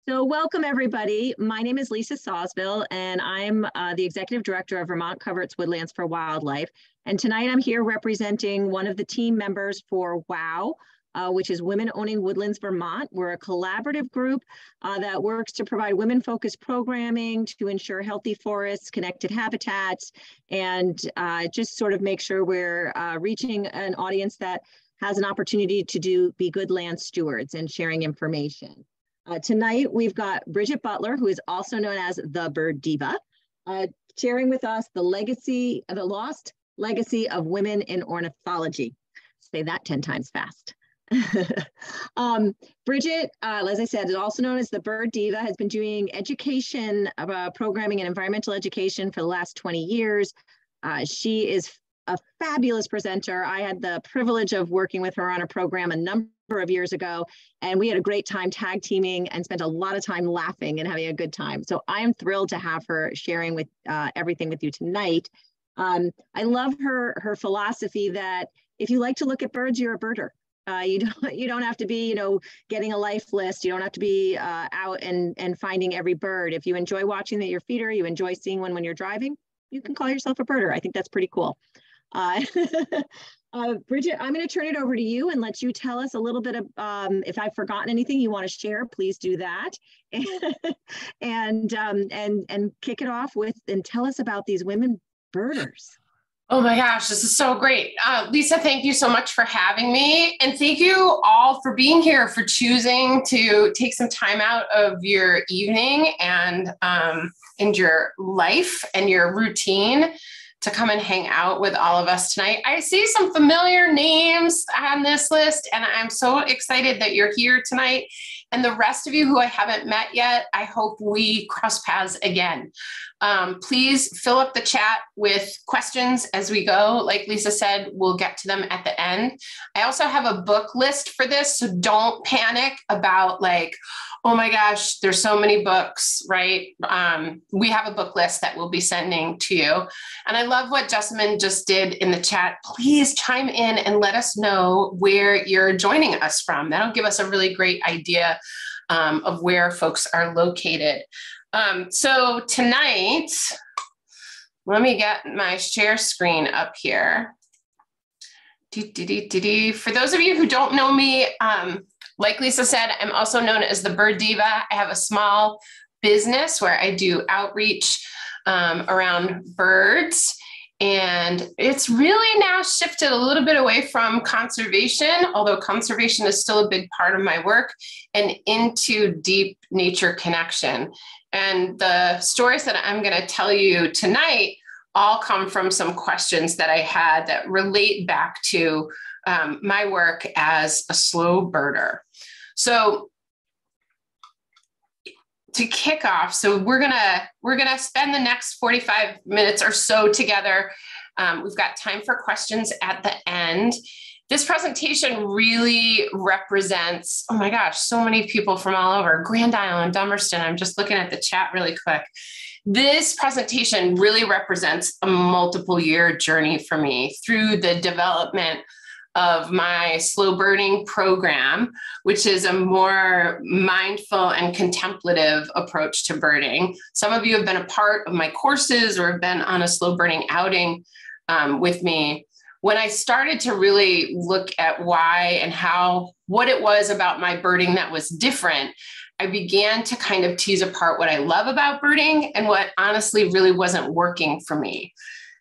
So welcome everybody. My name is Lisa Sawsville and I'm the Executive Director of Vermont Coverts Woodlands for Wildlife. And tonight I'm here representing one of the team members for WOW, which is Women Owning Woodlands Vermont. We're a collaborative group that works to provide women-focused programming to ensure healthy forests, connected habitats, and just sort of make sure we're reaching an audience that has an opportunity to be good land stewards and sharing information. Tonight, we've got Bridget Butler, who is also known as the Bird Diva, sharing with us the lost legacy of women in ornithology. Say that 10 times fast. Bridget, as I said, is also known as the Bird Diva, has been doing education, programming and environmental education for the last 20 years. She is a fabulous presenter. I had the privilege of working with her on a program a number of years ago, and we had a great time tag teaming and spent a lot of time laughing and having a good time. So I am thrilled to have her sharing with everything with you tonight. I love her philosophy that if you like to look at birds, you're a birder. You don't have to be, getting a life list. You don't have to be out and finding every bird. If you enjoy watching your feeder, you enjoy seeing one when you're driving, you can call yourself a birder. I think that's pretty cool. Bridget, I'm going to turn it over to you and let you tell us a little bit of, if I've forgotten anything you want to share, please do that. and kick it off with, and tell us about these women birders. Oh my gosh, this is so great. Lisa, thank you so much for having me. And thank you all for being here, for choosing to take some time out of your evening and your life and your routine to come and hang out with all of us tonight. I see some familiar names on this list, and I'm so excited that you're here tonight. And the rest of you who I haven't met yet, I hope we cross paths again. Please fill up the chat with questions as we go. Like Lisa said, we'll get to them at the end. I also have a book list for this, so don't panic about oh my gosh, there's so many books, right? We have a book list that we'll be sending to you. And I love what Jessamine just did in the chat. Please chime in and let us know where you're joining us from. That'll give us a really great idea of where folks are located. So tonight, let me get my share screen up here. For those of you who don't know me, like Lisa said, I'm also known as the Bird Diva. I have a small business where I do outreach around birds. And it's really now shifted a little bit away from conservation, although conservation is still a big part of my work, and into deep nature connection. And the stories that I'm going to tell you tonight all come from some questions that I had that relate back to my work as a slow birder. So to kick off, so we're gonna spend the next 45 minutes or so together. We've got time for questions at the end. This presentation really represents, oh my gosh, so many people from all over, Grand Island, Dummerston. I'm just looking at the chat really quick. This presentation really represents a multiple year journey for me through the development of my slow birding program, which is a more mindful and contemplative approach to birding. Some of you have been a part of my courses or have been on a slow birding outing with me. When I started to really look at why and what it was about my birding that was different, I began to kind of tease apart what I love about birding and what honestly really wasn't working for me.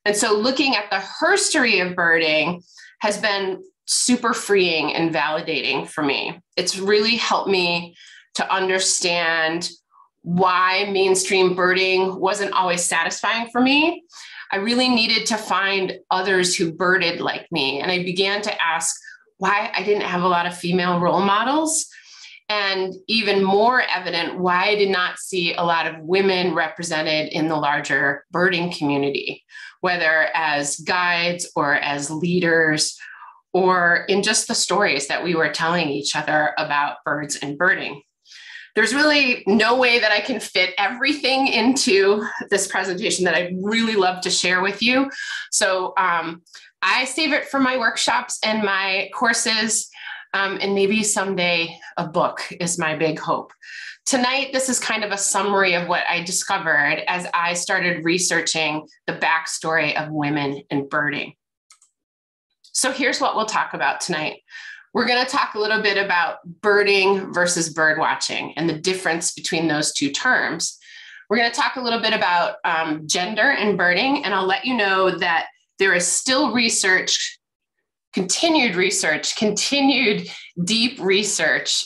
And so looking at the history of birding has been super freeing and validating for me. It's really helped me to understand why mainstream birding wasn't always satisfying for me. I really needed to find others who birded like me. And I began to ask why I didn't have a lot of female role models. And even more evident, why I did not see a lot of women represented in the larger birding community, whether as guides or as leaders, or in just the stories that we were telling each other about birds and birding. There's really no way that I can fit everything into this presentation that I'd really love to share with you. So I save it for my workshops and my courses, and maybe someday a book is my big hope. Tonight, this is kind of a summary of what I discovered as I started researching the backstory of women in birding. So here's what we'll talk about tonight. We're going to talk a little bit about birding versus bird watching and the difference between those two terms. We're going to talk a little bit about gender in birding, and I'll let you know that there is still research, continued deep research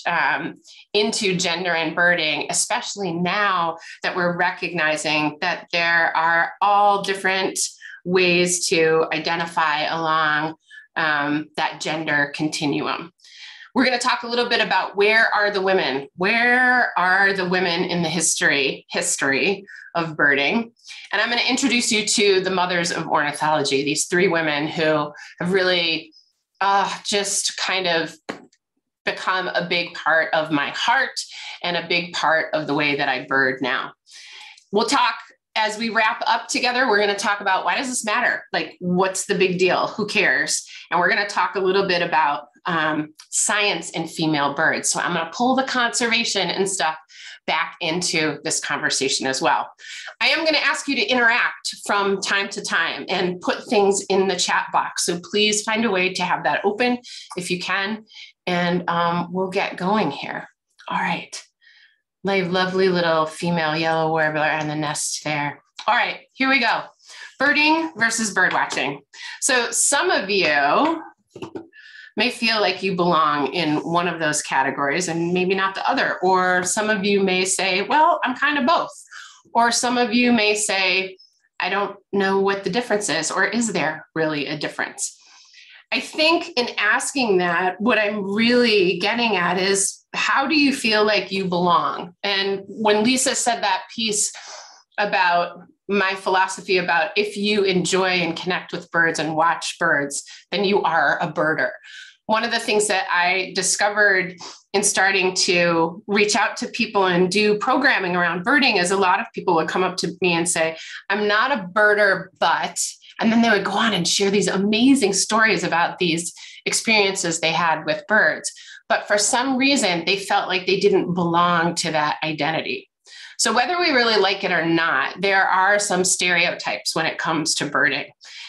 into gender and birding, especially now that we're recognizing that there are all different ways to identify along that gender continuum. We're going to talk a little bit about where are the women? Where are the women in the history of birding? And I'm going to introduce you to the mothers of ornithology, these three women who have really just kind of become a big part of my heart and a big part of the way that I bird now. We'll talk as we wrap up together. We're going to talk about, why does this matter? Like, what's the big deal? Who cares? And we're going to talk a little bit about science in female birds. So I'm going to pull the conservation and stuff back into this conversation as well. I am going to ask you to interact from time to time and put things in the chat box. So please find a way to have that open if you can. And we'll get going here. All right. My lovely little female yellow warbler and the nest there. All right, here we go. Birding versus bird watching. So some of you may feel like you belong in one of those categories and maybe not the other. Or some of you may say, well, I'm kind of both. Or some of you may say, I don't know what the difference is, or is there really a difference? I think in asking that, what I'm really getting at is, how do you feel like you belong? And when Lisa said that piece about my philosophy about, if you enjoy and connect with birds and watch birds, then you are a birder. One of the things that I discovered in starting to reach out to people and do programming around birding is, a lot of people would come up to me and say, I'm not a birder, but, and then they would go on and share these amazing stories about these experiences they had with birds. But for some reason, they felt like they didn't belong to that identity. So whether we really like it or not, there are some stereotypes when it comes to birding.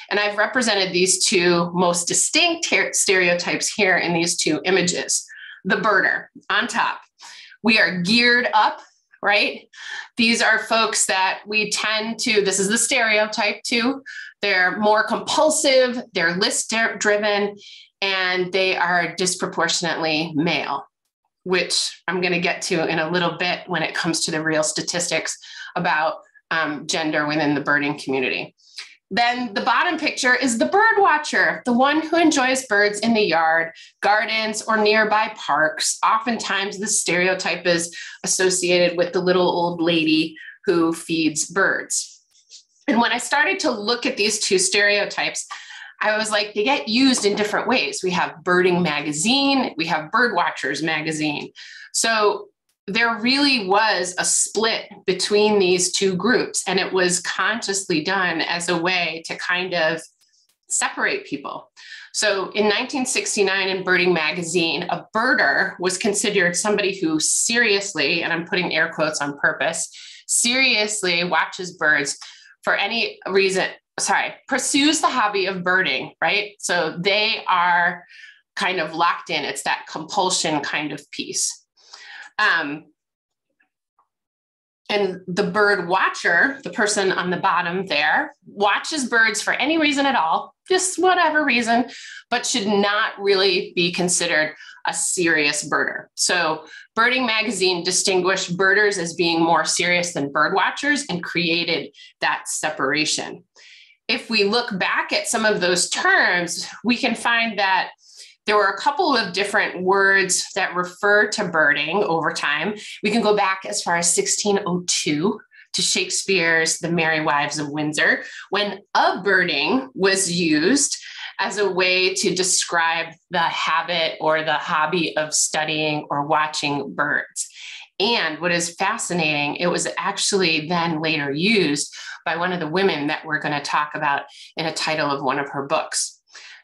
And I've represented these two most distinct stereotypes here in these two images. The birder on top. We are geared up, right? These are folks that we tend to, this is the stereotype too. They're more compulsive, they're list driven, and they are disproportionately male, which I'm going to get to in a little bit when it comes to the real statistics about gender within the birding community. Then the bottom picture is the bird watcher, the one who enjoys birds in the yard, gardens, or nearby parks. Oftentimes the stereotype is associated with the little old lady who feeds birds. And when I started to look at these two stereotypes, I was like, they get used in different ways. We have Birding Magazine, we have Bird Watchers Magazine. So there really was a split between these two groups, and it was consciously done as a way to kind of separate people. So in 1969 in Birding Magazine, a birder was considered somebody who seriously, and I'm putting air quotes on purpose, seriously watches birds for any reason, pursues the hobby of birding, right? So they are kind of locked in. It's that compulsion kind of piece. And the bird watcher, the person on the bottom there, watches birds for any reason at all, just whatever reason, but should not really be considered a serious birder. So Birding Magazine distinguished birders as being more serious than bird watchers and created that separation. If we look back at some of those terms, we can find that there were a couple of different words that refer to birding over time. We can go back as far as 1602 to Shakespeare's The Merry Wives of Windsor, when birding was used as a way to describe the habit or the hobby of studying or watching birds. And what is fascinating, it was actually then later used by one of the women that we're going to talk about in a title of one of her books.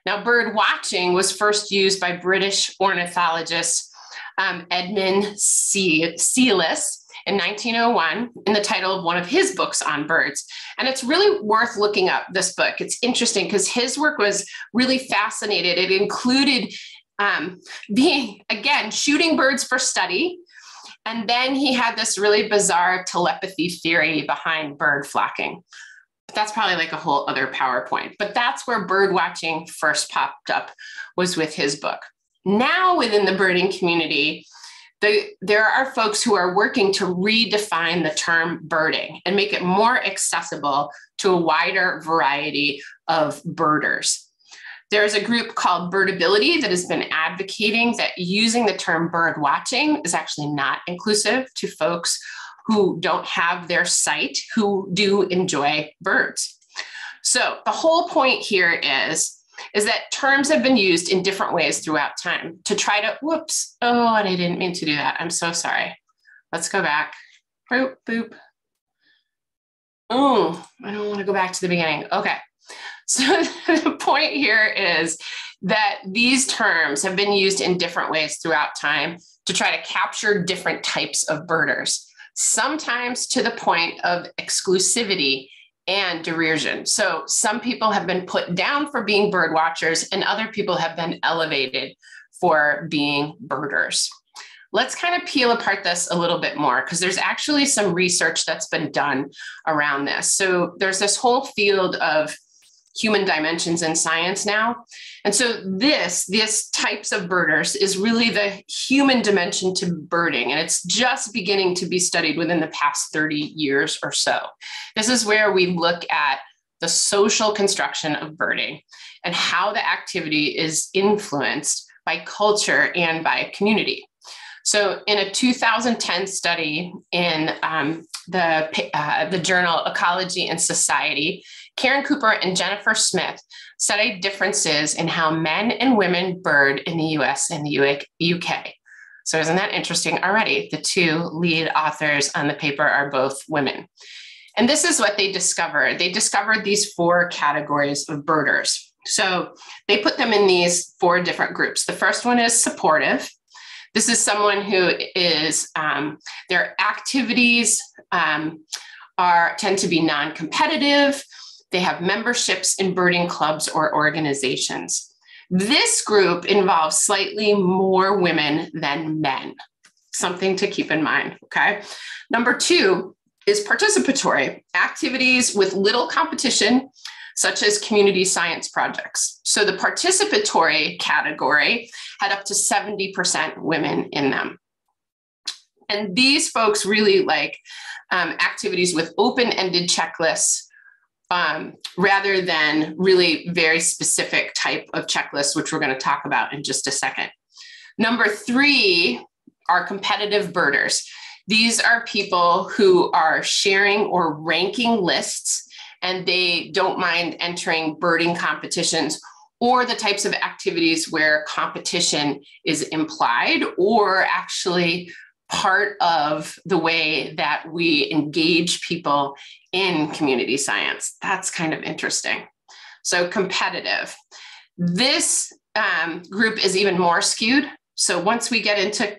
Now, bird watching was first used by British ornithologists Edmund Sealis in 1901 in the title of one of his books on birds. And it's really worth looking up this book. It's interesting because his work was really fascinated. It included shooting birds for study. And then he had this really bizarre telepathy theory behind bird flocking. But that's probably like a whole other PowerPoint. But that's where bird watching first popped up, was with his book. Now within the birding community, there are folks who are working to redefine the term birding and make it more accessible to a wider variety of birders. There's a group called Birdability that has been advocating that using the term bird watching is actually not inclusive to folks who don't have their sight, who do enjoy birds. So the whole point here is that terms have been used in different ways throughout time to try to, and I didn't mean to do that. I'm so sorry. Let's go back. Boop, boop. Oh, I don't want to go back to the beginning. Okay. So the point here is that these terms have been used in different ways throughout time to try to capture different types of birders, sometimes to the point of exclusivity and derision. So some people have been put down for being bird watchers and other people have been elevated for being birders. Let's kind of peel apart this a little bit more because there's actually some research that's been done around this. So there's this whole field of human dimensions in science now. And so this types of birders is really the human dimension to birding. And it's just beginning to be studied within the past 30 years or so. This is where we look at the social construction of birding and how the activity is influenced by culture and by community. So in a 2010 study in the journal Ecology and Society, Karen Cooper and Jennifer Smith studied differences in how men and women bird in the US and the UK. So isn't that interesting already? The two lead authors on the paper are both women. And this is what they discovered. They discovered these 4 categories of birders. So they put them in these 4 different groups. The first one is supportive. This is someone who is, their activities tend to be non-competitive. They have memberships in birding clubs or organizations. This group involves slightly more women than men, something to keep in mind, okay? Number 2 is participatory, activities with little competition, such as community science projects. So the participatory category had up to 70% women in them. And these folks really like activities with open-ended checklists rather than really very specific type of checklists, which we're going to talk about in just a second. Number 3 are competitive birders. These are people who are sharing or ranking lists, and they don't mind entering birding competitions or the types of activities where competition is implied or actually part of the way that we engage people in community science. That's kind of interesting. So competitive. This group is even more skewed. So once we get into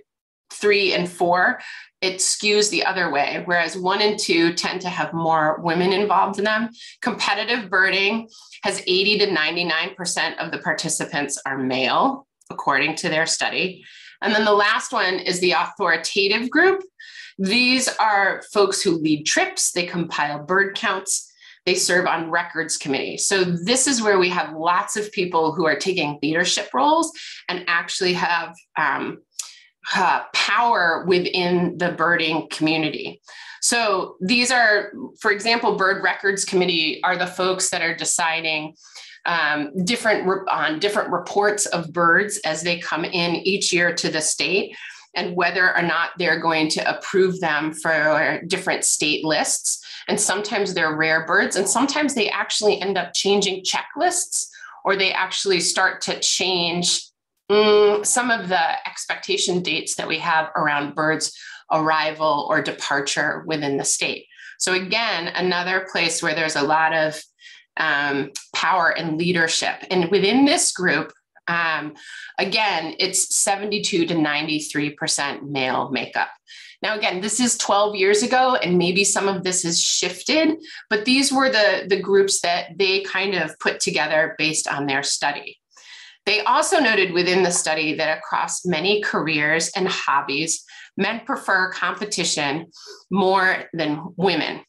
3 and 4, it skews the other way, whereas 1 and 2 tend to have more women involved in them. Competitive birding has 80 to 99% of the participants are male, according to their study. And then the last one is the authoritative group. These are folks who lead trips, they compile bird counts, they serve on records committees. So this is where we have lots of people who are taking leadership roles and actually have power within the birding community. So these are, for example, bird records committee are the folks that are deciding different reports of birds as they come in each year to the state and whether or not they're going to approve them for different state lists. And sometimes they're rare birds, and sometimes they actually end up changing checklists, or they actually start to change some of the expectation dates that we have around birds' arrival or departure within the state. So again, another place where there's a lot of power and leadership. And within this group, Again, it's 72 to 93% male makeup. Now, again, this is 12 years ago, and maybe some of this has shifted, but these were the groups that they kind of put together based on their study. They also noted within the study that across many careers and hobbies, men prefer competition more than women.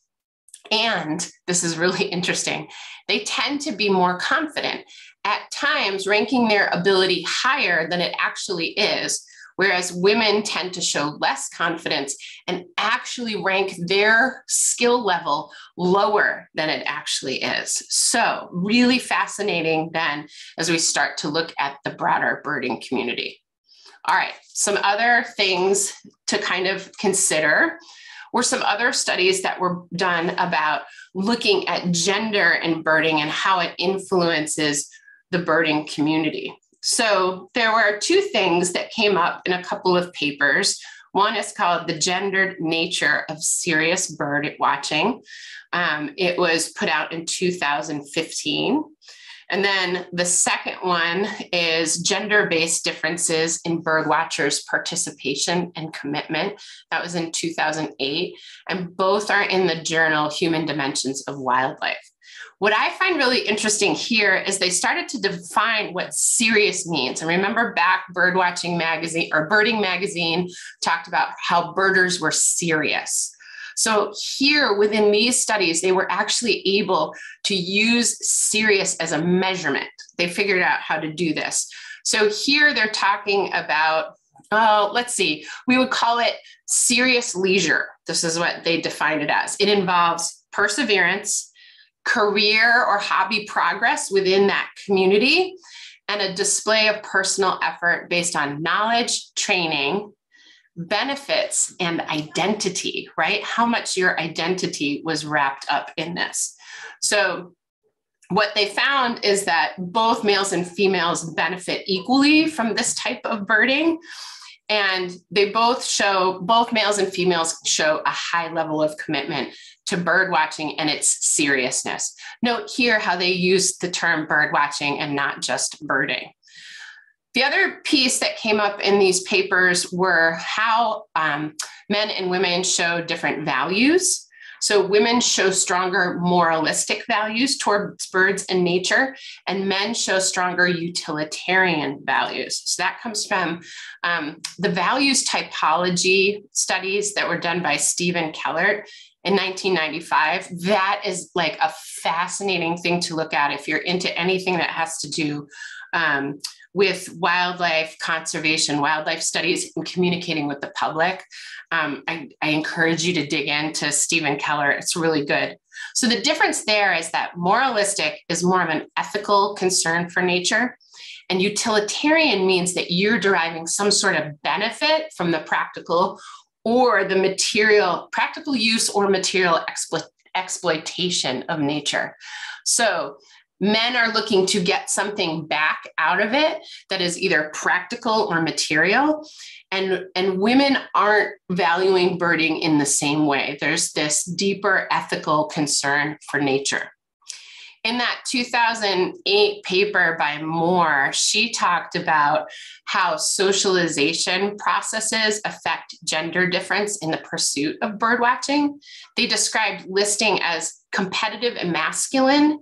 And this is really interesting. They tend to be more confident, at times ranking their ability higher than it actually is, whereas women tend to show less confidence and actually rank their skill level lower than it actually is. So really fascinating then as we start to look at the broader birding community. All right, some other things to kind of consider were some other studies that were done about looking at gender in birding and how it influences the birding community. So there were two things that came up in a couple of papers. One is called The Gendered Nature of Serious Bird Watching. It was put out in 2015. And then the second one is Gender-Based Differences in Birdwatchers' Participation and Commitment. That was in 2008. And both are in the journal Human Dimensions of Wildlife. What I find really interesting here is they started to define what serious means. And remember back Birdwatching Magazine or Birding Magazine talked about how birders were serious. So here within these studies, they were actually able to use serious as a measurement. They figured out how to do this. So here they're talking about, let's see, we would call it serious leisure. This is what they defined it as. It involves perseverance, career or hobby progress within that community, and a display of personal effort based on knowledge, training, benefits, and identity, right? How much your identity was wrapped up in this. So what they found is that both males and females benefit equally from this type of birding. And they both males and females show a high level of commitment to bird watching and its seriousness. Note here how they use the term bird watching and not just birding. The other piece that came up in these papers were how men and women show different values. So women show stronger moralistic values towards birds and nature, and men show stronger utilitarian values. So that comes from the values typology studies that were done by Stephen Kellert in 1995. That is like a fascinating thing to look at if you're into anything that has to do with wildlife conservation, wildlife studies, and communicating with the public. I encourage you to dig into Stephen Keller. It's really good. So the difference there is that moralistic is more of an ethical concern for nature, and utilitarian means that you're deriving some sort of benefit from the practical or the material, practical use or material exploitation of nature. So men are looking to get something back out of it that is either practical or material. And women aren't valuing birding in the same way. There's this deeper ethical concern for nature. In that 2008 paper by Moore, she talked about how socialization processes affect gender difference in the pursuit of birdwatching. They described listing as competitive and masculine,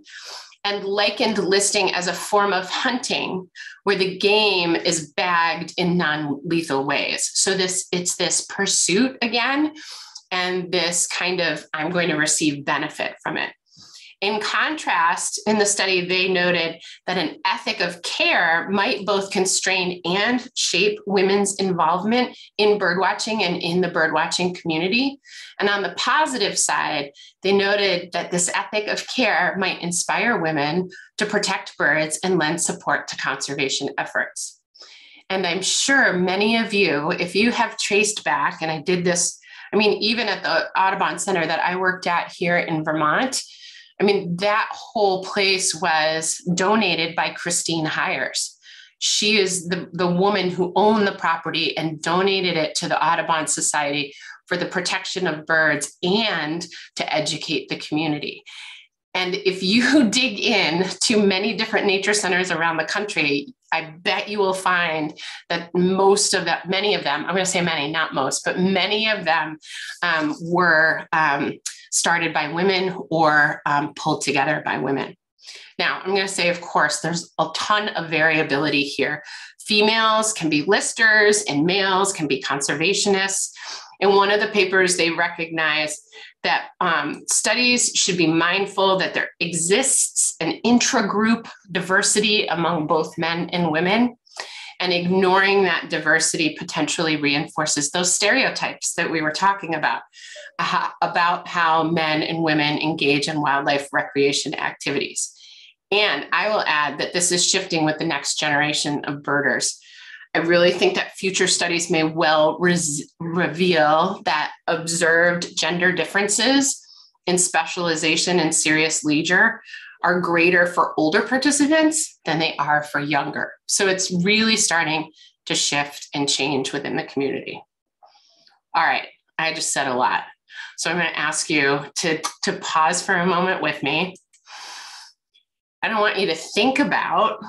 and likened listing as a form of hunting where the game is bagged in non-lethal ways. So it's this pursuit again, and this kind of, I'm going to receive benefit from it. In contrast, in the study, they noted that an ethic of care might both constrain and shape women's involvement in birdwatching and in the birdwatching community. And on the positive side, they noted that this ethic of care might inspire women to protect birds and lend support to conservation efforts. And I'm sure many of you, if you have traced back, and I did this, even at the Audubon Center that I worked at here in Vermont, that whole place was donated by Christine Hires. She is the woman who owned the property and donated it to the Audubon Society for the protection of birds and to educate the community. And if you dig in to many different nature centers around the country, I bet you will find that most of that, many of them, I'm going to say many, not most, but many of them were started by women or pulled together by women. Now, I'm going to say, of course, there's a ton of variability here. Females can be listers and males can be conservationists. In one of the papers, they recognize that studies should be mindful that there exists an intragroup diversity among both men and women, and ignoring that diversity potentially reinforces those stereotypes that we were talking about how men and women engage in wildlife recreation activities. And I will add that this is shifting with the next generation of birders. I really think that future studies may well reveal that observed gender differences in specialization and serious leisure are greater for older participants than they are for younger. So it's really starting to shift and change within the community. All right, I just said a lot. So I'm going to ask you to pause for a moment with me. I don't want you to think about,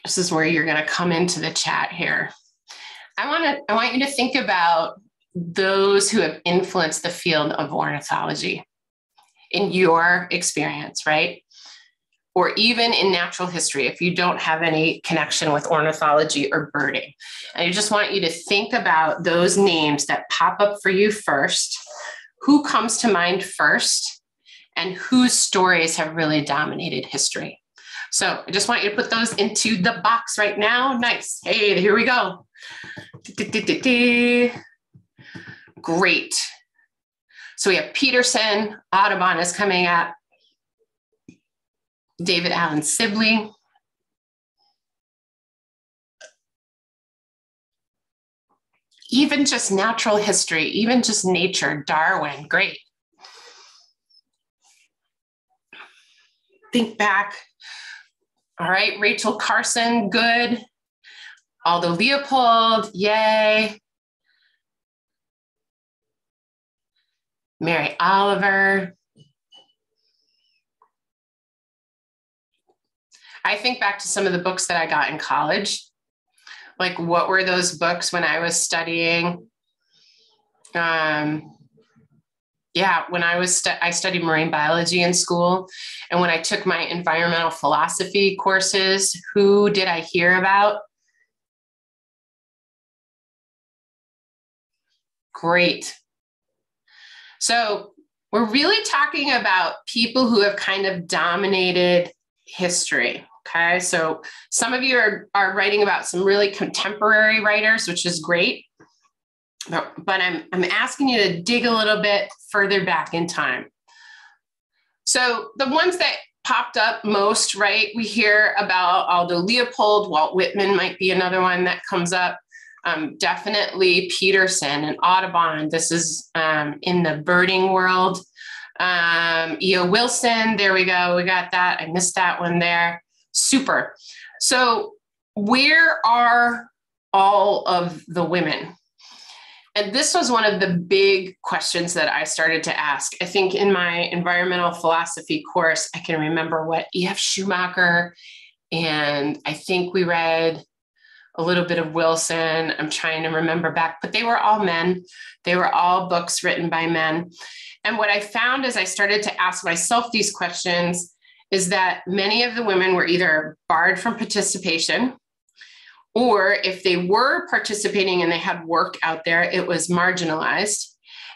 this is where you're going to come into the chat here. I want you to think about those who have influenced the field of ornithology in your experience, right? Or even in natural history, if you don't have any connection with ornithology or birding. And I just want you to think about those names that pop up for you first, who comes to mind first, and whose stories have really dominated history. So I just want you to put those into the box right now. Nice. Hey, here we go. Great. So we have Peterson, Audubon is coming up. David Allen Sibley. Even just natural history, even just nature, Darwin, great. Think back. All right, Rachel Carson, good. Aldo Leopold, yay. Mary Oliver. I think back to some of the books that I got in college. Like, what were those books when I was studying? When I studied marine biology in school. And when I took my environmental philosophy courses, who did I hear about? Great. So we're really talking about people who have kind of dominated history. Okay, so some of you are writing about some really contemporary writers, which is great. But I'm asking you to dig a little bit further back in time. So the ones that popped up most, right? We hear about Aldo Leopold, Walt Whitman might be another one that comes up. Definitely Peterson and Audubon. This is in the birding world. E.O. Wilson, there we go. We got that. I missed that one there. Super. So where are all of the women? And this was one of the big questions that I started to ask. I think in my environmental philosophy course, I can remember what E.F. Schumacher, and I think we read a little bit of Wilson. I'm trying to remember back, but they were all men. They were all books written by men. And what I found as I started to ask myself these questions is that many of the women were either barred from participation, or if they were participating and they had work out there, it was marginalized.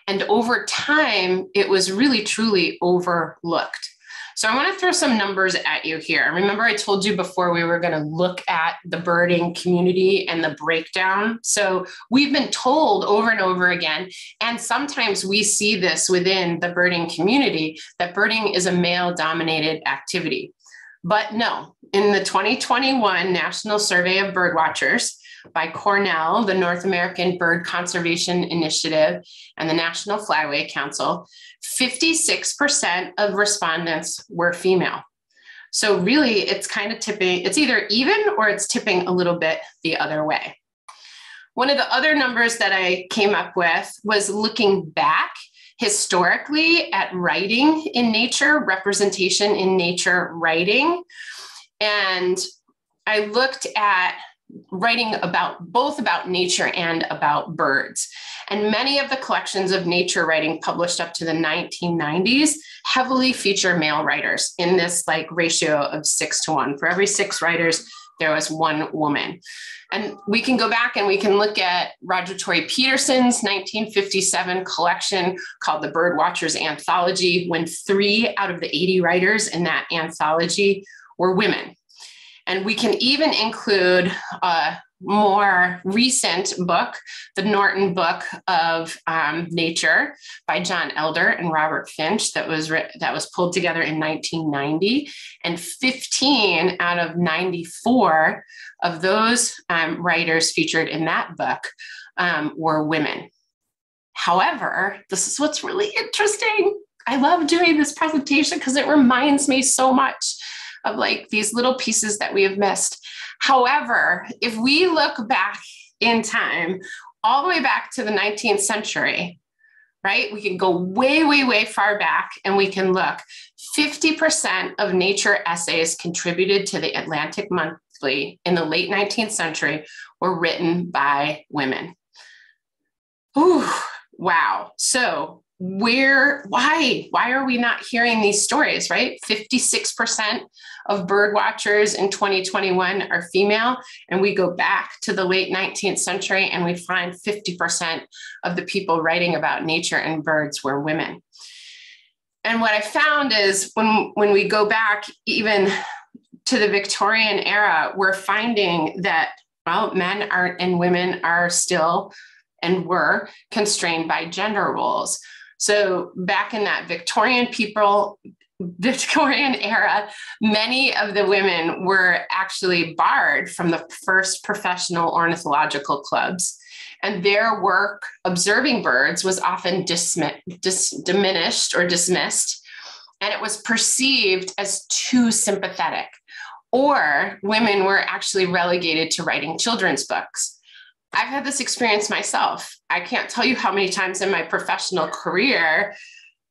And over time, it was really, truly overlooked. So I want to throw some numbers at you here. Remember, I told you before we were going to look at the birding community and the breakdown. So we've been told over and over again, and sometimes we see this within the birding community, that birding is a male-dominated activity. But no, in the 2021 National Survey of Birdwatchers by Cornell, the North American Bird Conservation Initiative, and the National Flyway Council, 56% of respondents were female. So really, it's kind of tipping, it's either even or it's tipping a little bit the other way. One of the other numbers that I came up with was looking back historically at writing in nature, representation in nature writing. And I looked at writing both about nature and about birds. And many of the collections of nature writing published up to the 1990s heavily feature male writers in this like ratio of 6-to-1. For every 6 writers, there was 1 woman. And we can go back and we can look at Roger Tory Peterson's 1957 collection called The Birdwatchers Anthology, when 3 out of the 80 writers in that anthology were women. And we can even include a more recent book, the Norton Book of Nature by John Elder and Robert Finch, that was pulled together in 1990. And 15 out of 94 of those writers featured in that book were women. However, this is what's really interesting. I love doing this presentation because it reminds me so much of like these little pieces that we have missed. However, if we look back in time, all the way back to the 19th century, right? We can go way, way, way far back and we can look. 50% of nature essays contributed to the Atlantic Monthly in the late 19th century were written by women. Ooh, wow. So why are we not hearing these stories, right? 56% of bird watchers in 2021 are female. And we go back to the late 19th century and we find 50% of the people writing about nature and birds were women. And what I found is when we go back even to the Victorian era, we're finding that, well, men are and women are still and were constrained by gender roles. So back in that Victorian era, many of the women were actually barred from the first professional ornithological clubs. And their work observing birds was often diminished or dismissed. And it was perceived as too sympathetic. Or women were actually relegated to writing children's books. I've had this experience myself. I can't tell you how many times in my professional career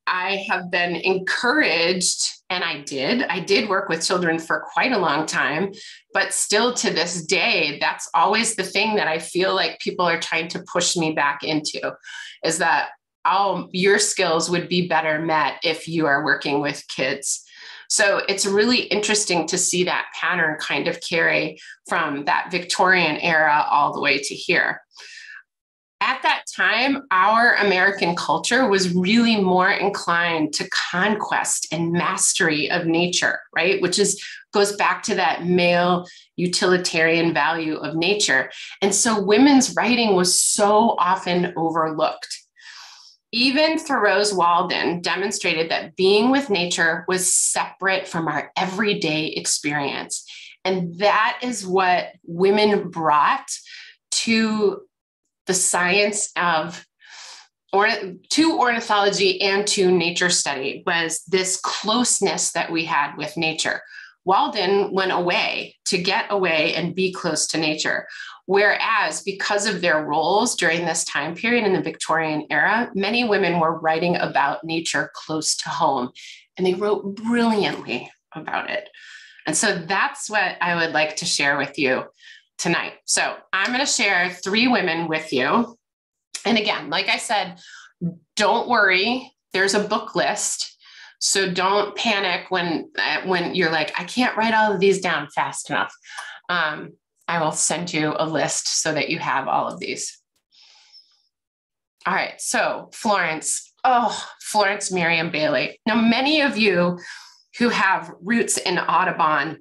I have been encouraged, and I did work with children for quite a long time, but still to this day, that's always the thing that I feel like people are trying to push me back into, is that, oh, your skills would be better met if you are working with kids. So it's really interesting to see that pattern kind of carry from that Victorian era all the way to here. At that time, our American culture was really more inclined to conquest and mastery of nature, right? Which goes back to that male utilitarian value of nature. And so women's writing was so often overlooked. Even Thoreau's Walden demonstrated that being with nature was separate from our everyday experience. And that is what women brought to the science of, to ornithology and to nature study, was this closeness that we had with nature. Walden went away to get away and be close to nature. Whereas because of their roles during this time period in the Victorian era, many women were writing about nature close to home, and they wrote brilliantly about it. And so that's what I would like to share with you tonight. So I'm going to share 3 women with you. And again, like I said, don't worry, there's a book list. So don't panic when you're like, I can't write all of these down fast enough. I will send you a list so that you have all of these. All right, so Florence Merriam Bailey. Now, many of you who have roots in Audubon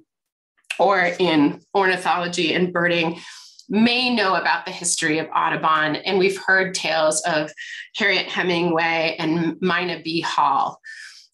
or in ornithology and birding may know about the history of Audubon, and we've heard tales of Harriet Hemingway and Mina B. Hall.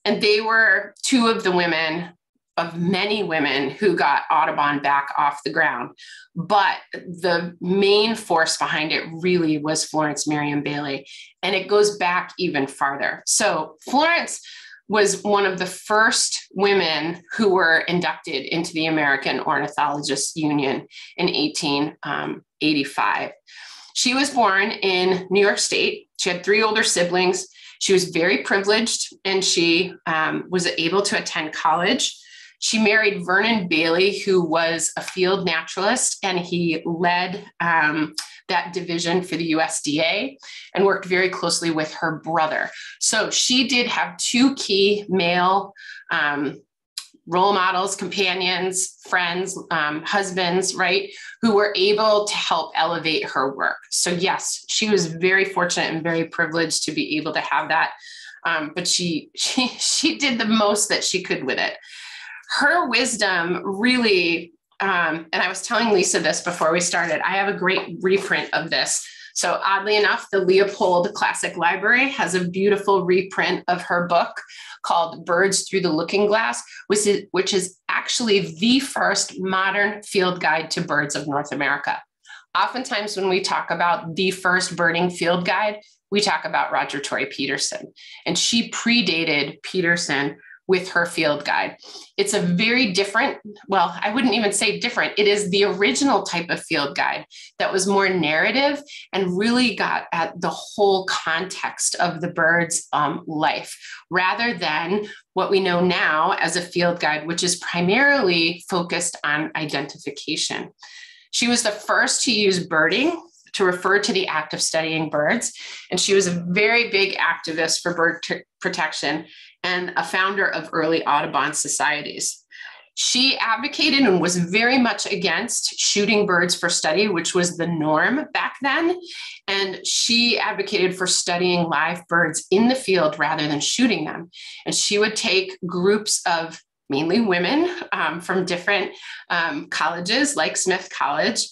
And they were 2 of the women of many women who got Audubon back off the ground. But the main force behind it really was Florence Merriam Bailey. And it goes back even farther. So Florence was one of the first women who were inducted into the American Ornithologists Union in 1885. She was born in New York State. She had 3 older siblings. She was very privileged, and she was able to attend college. She married Vernon Bailey, who was a field naturalist, and he led that division for the USDA and worked very closely with her brother. So she did have two key male role models, companions, friends, husbands, right, who were able to help elevate her work. So yes, she was very fortunate and very privileged to be able to have that. But she did the most that she could with it. Her wisdom really, and I was telling Lisa this before we started, I have a great reprint of this. So oddly enough, the Leopold Classic Library has a beautiful reprint of her book called Birds Through the Looking Glass, which is actually the first modern field guide to birds of North America. Oftentimes when we talk about the first birding field guide, we talk about Roger Tory Peterson, and she predated Peterson with her field guide. It's a very different, well, I wouldn't even say different. It is the original type of field guide that was more narrative and really got at the whole context of the bird's life, rather than what we know now as a field guide, which is primarily focused on identification. She was the first to use birding to refer to the act of studying birds. And she was a very big activist for bird protection and a founder of early Audubon societies. She advocated and was very much against shooting birds for study, which was the norm back then. And she advocated for studying live birds in the field rather than shooting them. And she would take groups of mainly women from different colleges like Smith College,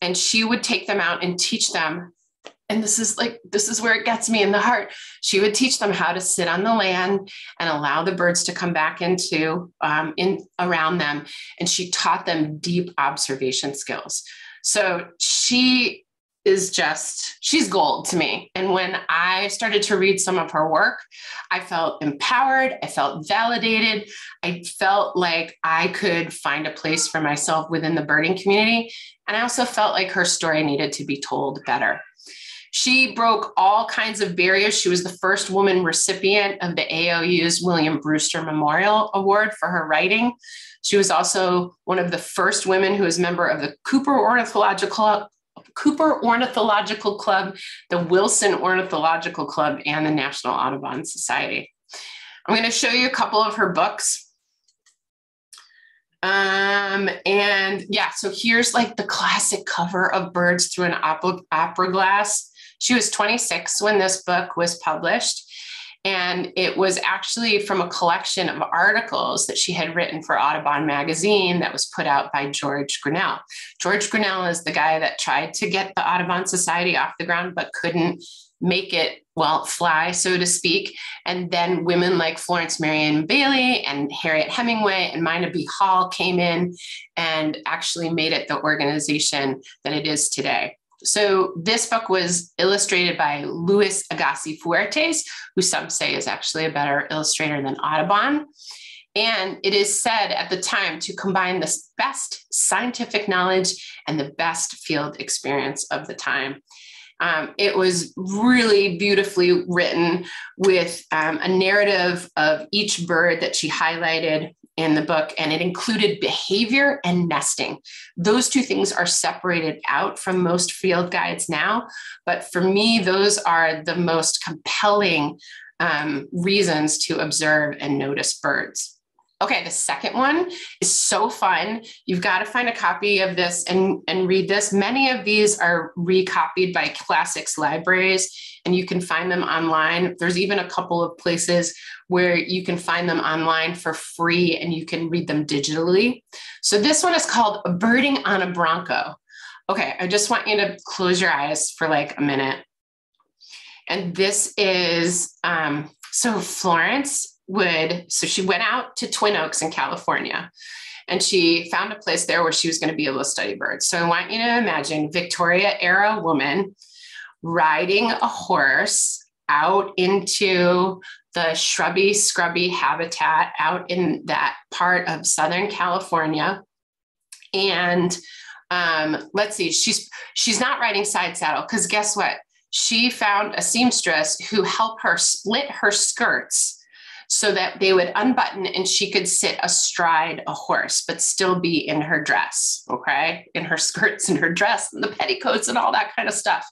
and she would take them out and teach them. And this is where it gets me in the heart. She would teach them how to sit on the land and allow the birds to come back into around them. And she taught them deep observation skills. So she's gold to me. And when I started to read some of her work, I felt empowered. I felt validated. I felt like I could find a place for myself within the birding community. And I also felt like her story needed to be told better. She broke all kinds of barriers. She was the first woman recipient of the AOU's William Brewster Memorial Award for her writing. She was also one of the first women who was a member of the Cooper Ornithological Club, the Wilson Ornithological Club, and the National Audubon Society. I'm going to show you a couple of her books. And yeah, so here's like the classic cover of Birds Through an Opera Glass. She was 26 when this book was published. And it was actually from a collection of articles that she had written for Audubon magazine that was put out by George Grinnell. George Grinnell is the guy that tried to get the Audubon Society off the ground, but couldn't make it, well, fly, so to speak. And then women like Florence Marion Bailey and Harriet Hemingway and Mina B. Hall came in and actually made it the organization that it is today. So this book was illustrated by Luis Agassi Fuertes, who some say is actually a better illustrator than Audubon. And it is said at the time to combine the best scientific knowledge and the best field experience of the time. It was really beautifully written with a narrative of each bird that she highlighted in the book, and it included behavior and nesting. Those two things are separated out from most field guides now, but for me, those are the most compelling reasons to observe and notice birds. Okay, the second one is so fun. You've got to find a copy of this and read this. Many of these are recopied by classics libraries, and you can find them online. There's even a couple of places where you can find them online for free and you can read them digitally. So this one is called Birding on a Bronco. Okay, I just want you to close your eyes for like a minute. And this is, so Florence she went out to Twin Oaks in California, and she found a place there where she was going to be able to study birds. So I want you to imagine Victoria era woman riding a horse out into the shrubby, scrubby habitat out in that part of Southern California. And let's see, she's not riding side saddle, because guess what? She found a seamstress who helped her split her skirts so that they would unbutton and she could sit astride a horse, but still be in her dress, okay? In her skirts and her dress and the petticoats and all that kind of stuff.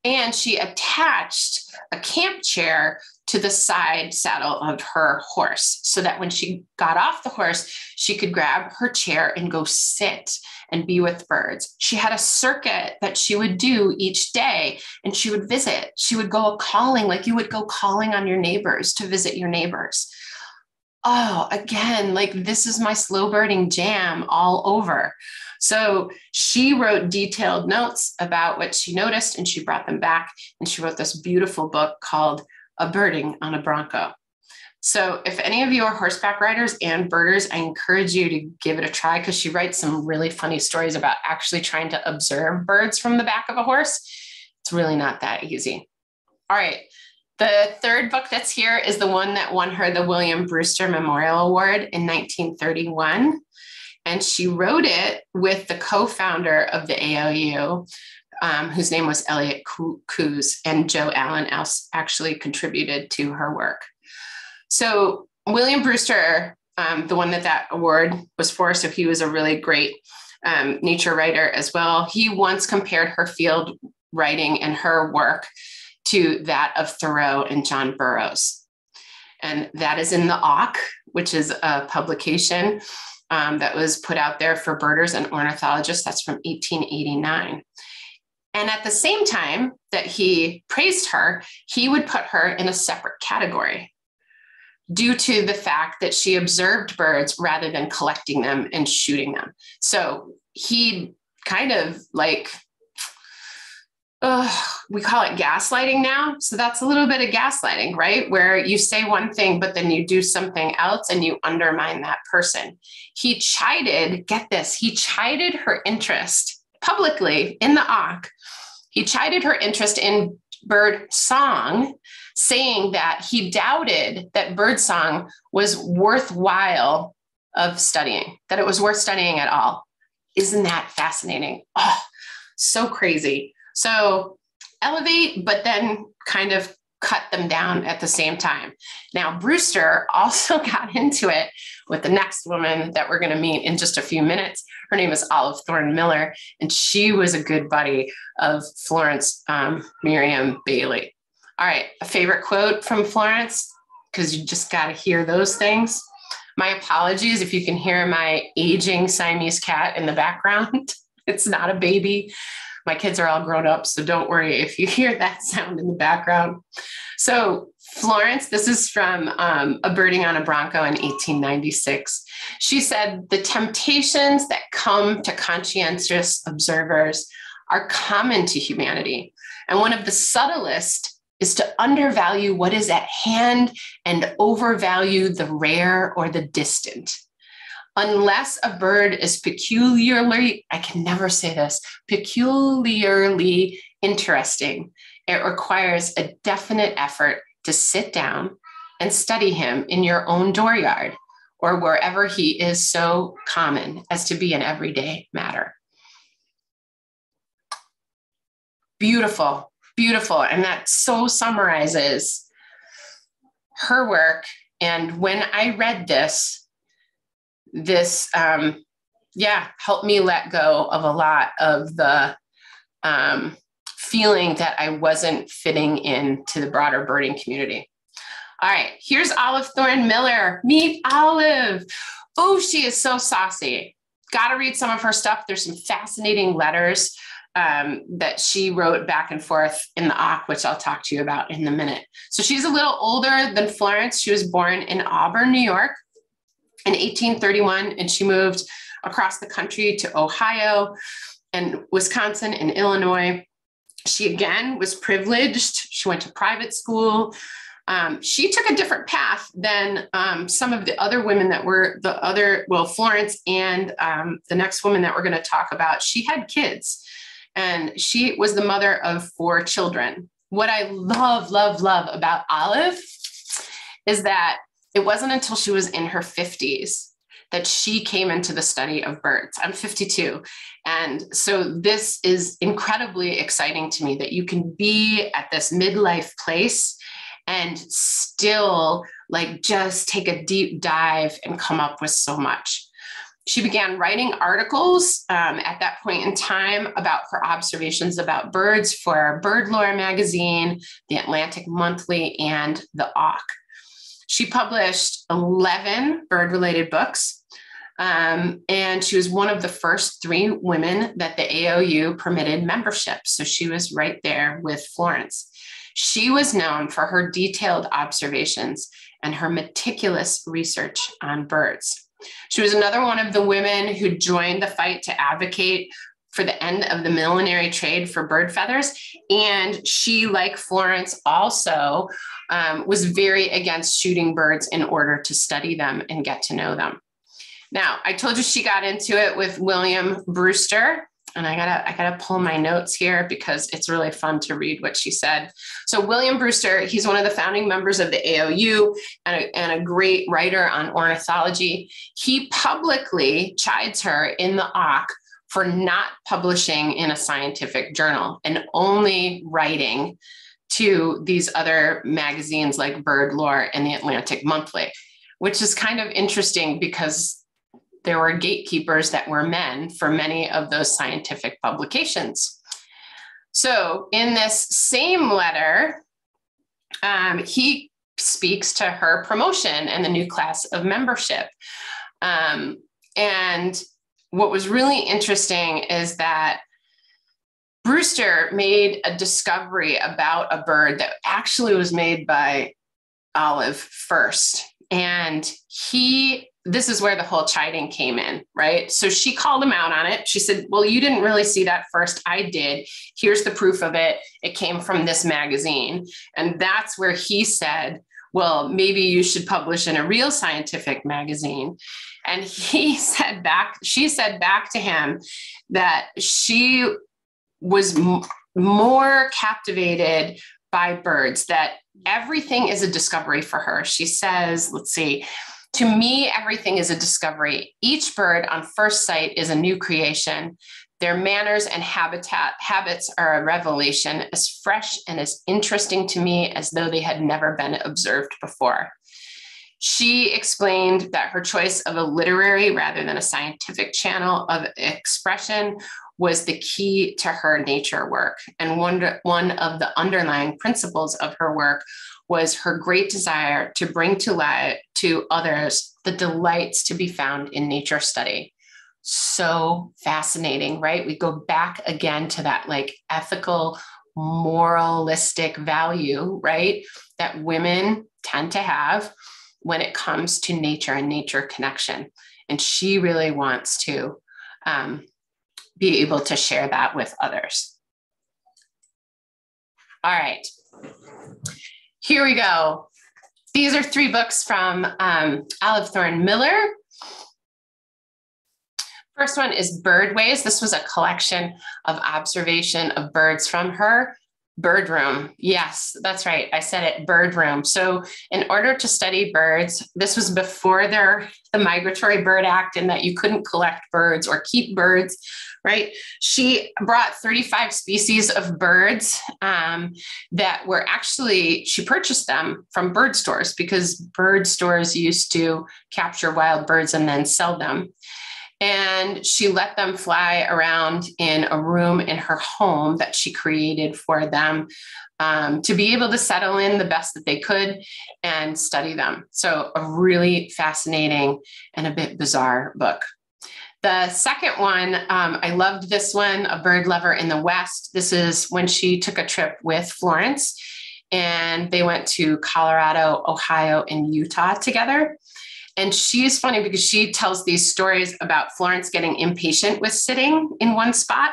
And she attached a camp chair to the side saddle of her horse so that when she got off the horse, she could grab her chair and go sit and be with birds. She had a circuit that she would do each day, and she would visit. She would go calling, like you would go calling on your neighbors to visit your neighbors. Oh, again, like this is my slow birding jam all over. So she wrote detailed notes about what she noticed, and she brought them back, and she wrote this beautiful book called A Birding on a Bronco. So if any of you are horseback riders and birders, I encourage you to give it a try, because she writes some really funny stories about actually trying to observe birds from the back of a horse. It's really not that easy. All right. The third book that's here is the one that won her the William Brewster Memorial Award in 1931. And she wrote it with the co-founder of the ALU, whose name was Elliot Coos, and Joe Allen actually contributed to her work. So William Brewster, the one that award was for, so he was a really great nature writer as well. He once compared her field writing and her work to that of Thoreau and John Burroughs. And that is in the Auk, which is a publication that was put out there for birders and ornithologists. That's from 1889. And at the same time that he praised her, he would put her in a separate category due to the fact that she observed birds rather than collecting them and shooting them. So he kind of like, we call it gaslighting now. So that's a little bit of gaslighting, right? Where you say one thing, but then you do something else and you undermine that person. He chided, get this, he chided her interest publicly in the Auk. He chided her interest in bird song, saying that he doubted that bird song was worthwhile of studying, that it was worth studying at all. Isn't that fascinating? Oh, so crazy. So elevate, but then kind of cut them down at the same time. Now, Brewster also got into it with the next woman that we're going to meet in just a few minutes. Her name is Olive Thorne Miller, and she was a good buddy of Florence Miriam Bailey. All right, a favorite quote from Florence, because you just got to hear those things. My apologies if you can hear my aging Siamese cat in the background. It's not a baby. My kids are all grown up, so don't worry if you hear that sound in the background. So Florence, this is from A Birding on a Bronco in 1896. She said, "The temptations that come to conscientious observers are common to humanity. And one of the subtlest is to undervalue what is at hand and overvalue the rare or the distant. Unless a bird is peculiarly, I can never say this, peculiarly interesting, it requires a definite effort to sit down and study him in your own dooryard or wherever he is so common as to be an everyday matter." Beautiful, beautiful. And that so summarizes her work. And when I read this helped me let go of a lot of the feeling that I wasn't fitting into the broader birding community. All right, here's Olive Thorne Miller. Meet Olive. Oh, she is so saucy. Got to read some of her stuff. There's some fascinating letters that she wrote back and forth in the Auk, which I'll talk to you about in a minute. So she's a little older than Florence. She was born in Auburn, New York in 1831, and she moved across the country to Ohio and Wisconsin and Illinois. She again was privileged. She went to private school. She took a different path than some of the other women that were Florence and the next woman that we're going to talk about. She had kids, and she was the mother of 4 children. What I love, love, love about Olive is that it wasn't until she was in her 50s that she came into the study of birds. I'm 52. And so this is incredibly exciting to me that you can be at this midlife place and still like just take a deep dive and come up with so much. She began writing articles at that point in time about her observations about birds for Bird Lore magazine, the Atlantic Monthly, and the Auk. She published 11 bird-related books, and she was one of the first 3 women that the AOU permitted membership. So she was right there with Florence. She was known for her detailed observations and her meticulous research on birds. She was another one of the women who joined the fight to advocate for the end of the millinery trade for bird feathers. And she, like Florence, also was very against shooting birds in order to study them and get to know them. Now, I told you she got into it with William Brewster, and I gotta pull my notes here because it's really fun to read what she said. So William Brewster, he's one of the founding members of the AOU and a great writer on ornithology. He publicly chides her in the Auk for not publishing in a scientific journal and only writing to these other magazines like Bird Lore and the Atlantic Monthly, which is kind of interesting because there were gatekeepers that were men for many of those scientific publications. So in this same letter, he speaks to her promotion and the new class of membership. And what was really interesting is that Brewster made a discovery about a bird that actually was made by Olive first. And this is where the whole chiding came in, right? So she called him out on it. She said, well, you didn't really see that first. I did. Here's the proof of it. It came from this magazine. And that's where he said, well, maybe you should publish in a real scientific magazine. And she said back to him that she was more captivated by birds, that everything is a discovery for her. She says, let's see, to me, everything is a discovery. Each bird on first sight is a new creation. Their manners and habits are a revelation, as fresh and as interesting to me as though they had never been observed before. She explained that her choice of a literary rather than a scientific channel of expression was the key to her nature work. And one of the underlying principles of her work was her great desire to bring to light to others the delights to be found in nature study. So fascinating, right? We go back again to that like ethical, moralistic value, right? That women tend to have when it comes to nature and nature connection. And she really wants to be able to share that with others. All right, here we go. These are 3 books from Olive Thorne Miller. First one is Birdways. This was a collection of observation of birds from her bird room. Yes, that's right. I said it, bird room. So in order to study birds, this was before the Migratory Bird Act and that you couldn't collect birds or keep birds, right? She brought 35 species of birds that were actually, she purchased them from bird stores because bird stores used to capture wild birds and then sell them. And she let them fly around in a room in her home that she created for them to be able to settle in the best that they could and study them. So a really fascinating and a bit bizarre book. The second one, I loved this one, A Bird Lover in the West. This is when she took a trip with Florence and they went to Colorado, Ohio, and Utah together. And she's funny because she tells these stories about Florence getting impatient with sitting in one spot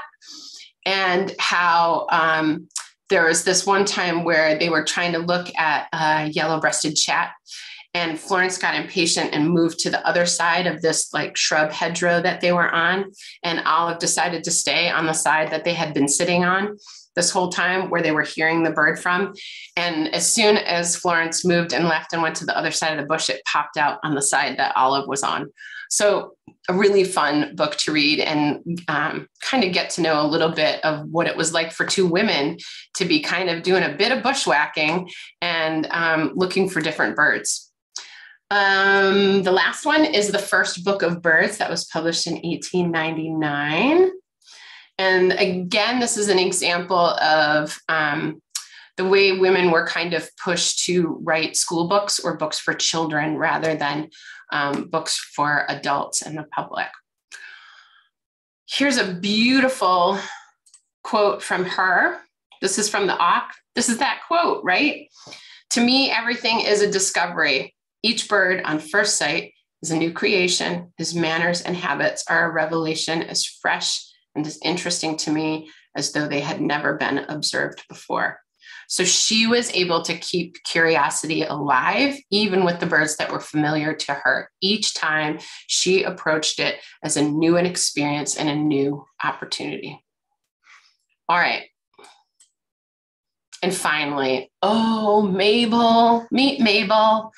and how there was this one time where they were trying to look at a yellow-breasted chat and Florence got impatient and moved to the other side of this like shrub hedgerow that they were on. And Olive decided to stay on the side that they had been sitting on this whole time where they were hearing the bird from. And as soon as Florence moved and left and went to the other side of the bush, it popped out on the side that Olive was on. So a really fun book to read and kind of get to know a little bit of what it was like for two women to be kind of doing a bit of bushwhacking and looking for different birds. The last one is The First Book of Birds that was published in 1899. And again, this is an example of the way women were kind of pushed to write school books or books for children rather than books for adults and the public. Here's a beautiful quote from her. This is from the Auk. This is that quote, right? To me, everything is a discovery. Each bird on first sight is a new creation. His manners and habits are a revelation as fresh and as interesting to me as though they had never been observed before. So she was able to keep curiosity alive, even with the birds that were familiar to her. Each time she approached it as a new experience and a new opportunity. All right. And finally, oh, Mabel, meet Mabel.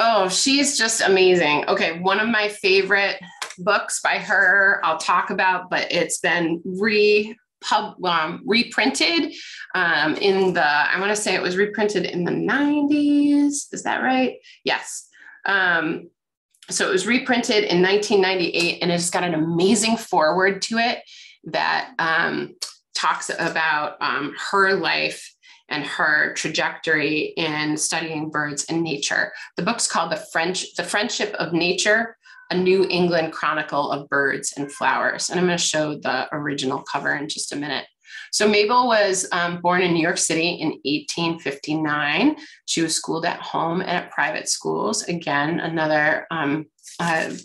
Oh, she's just amazing. Okay, one of my favorite books by her I'll talk about, but it's been reprinted in the, I want to say it was reprinted in the 90s. Is that right? Yes. So it was reprinted in 1998, and it's got an amazing foreword to it that talks about her life and her trajectory in studying birds and nature. The book's called The Friendship of Nature, A New England Chronicle of Birds and Flowers. And I'm going to show the original cover in just a minute. So Mabel was born in New York City in 1859. She was schooled at home and at private schools. Again, another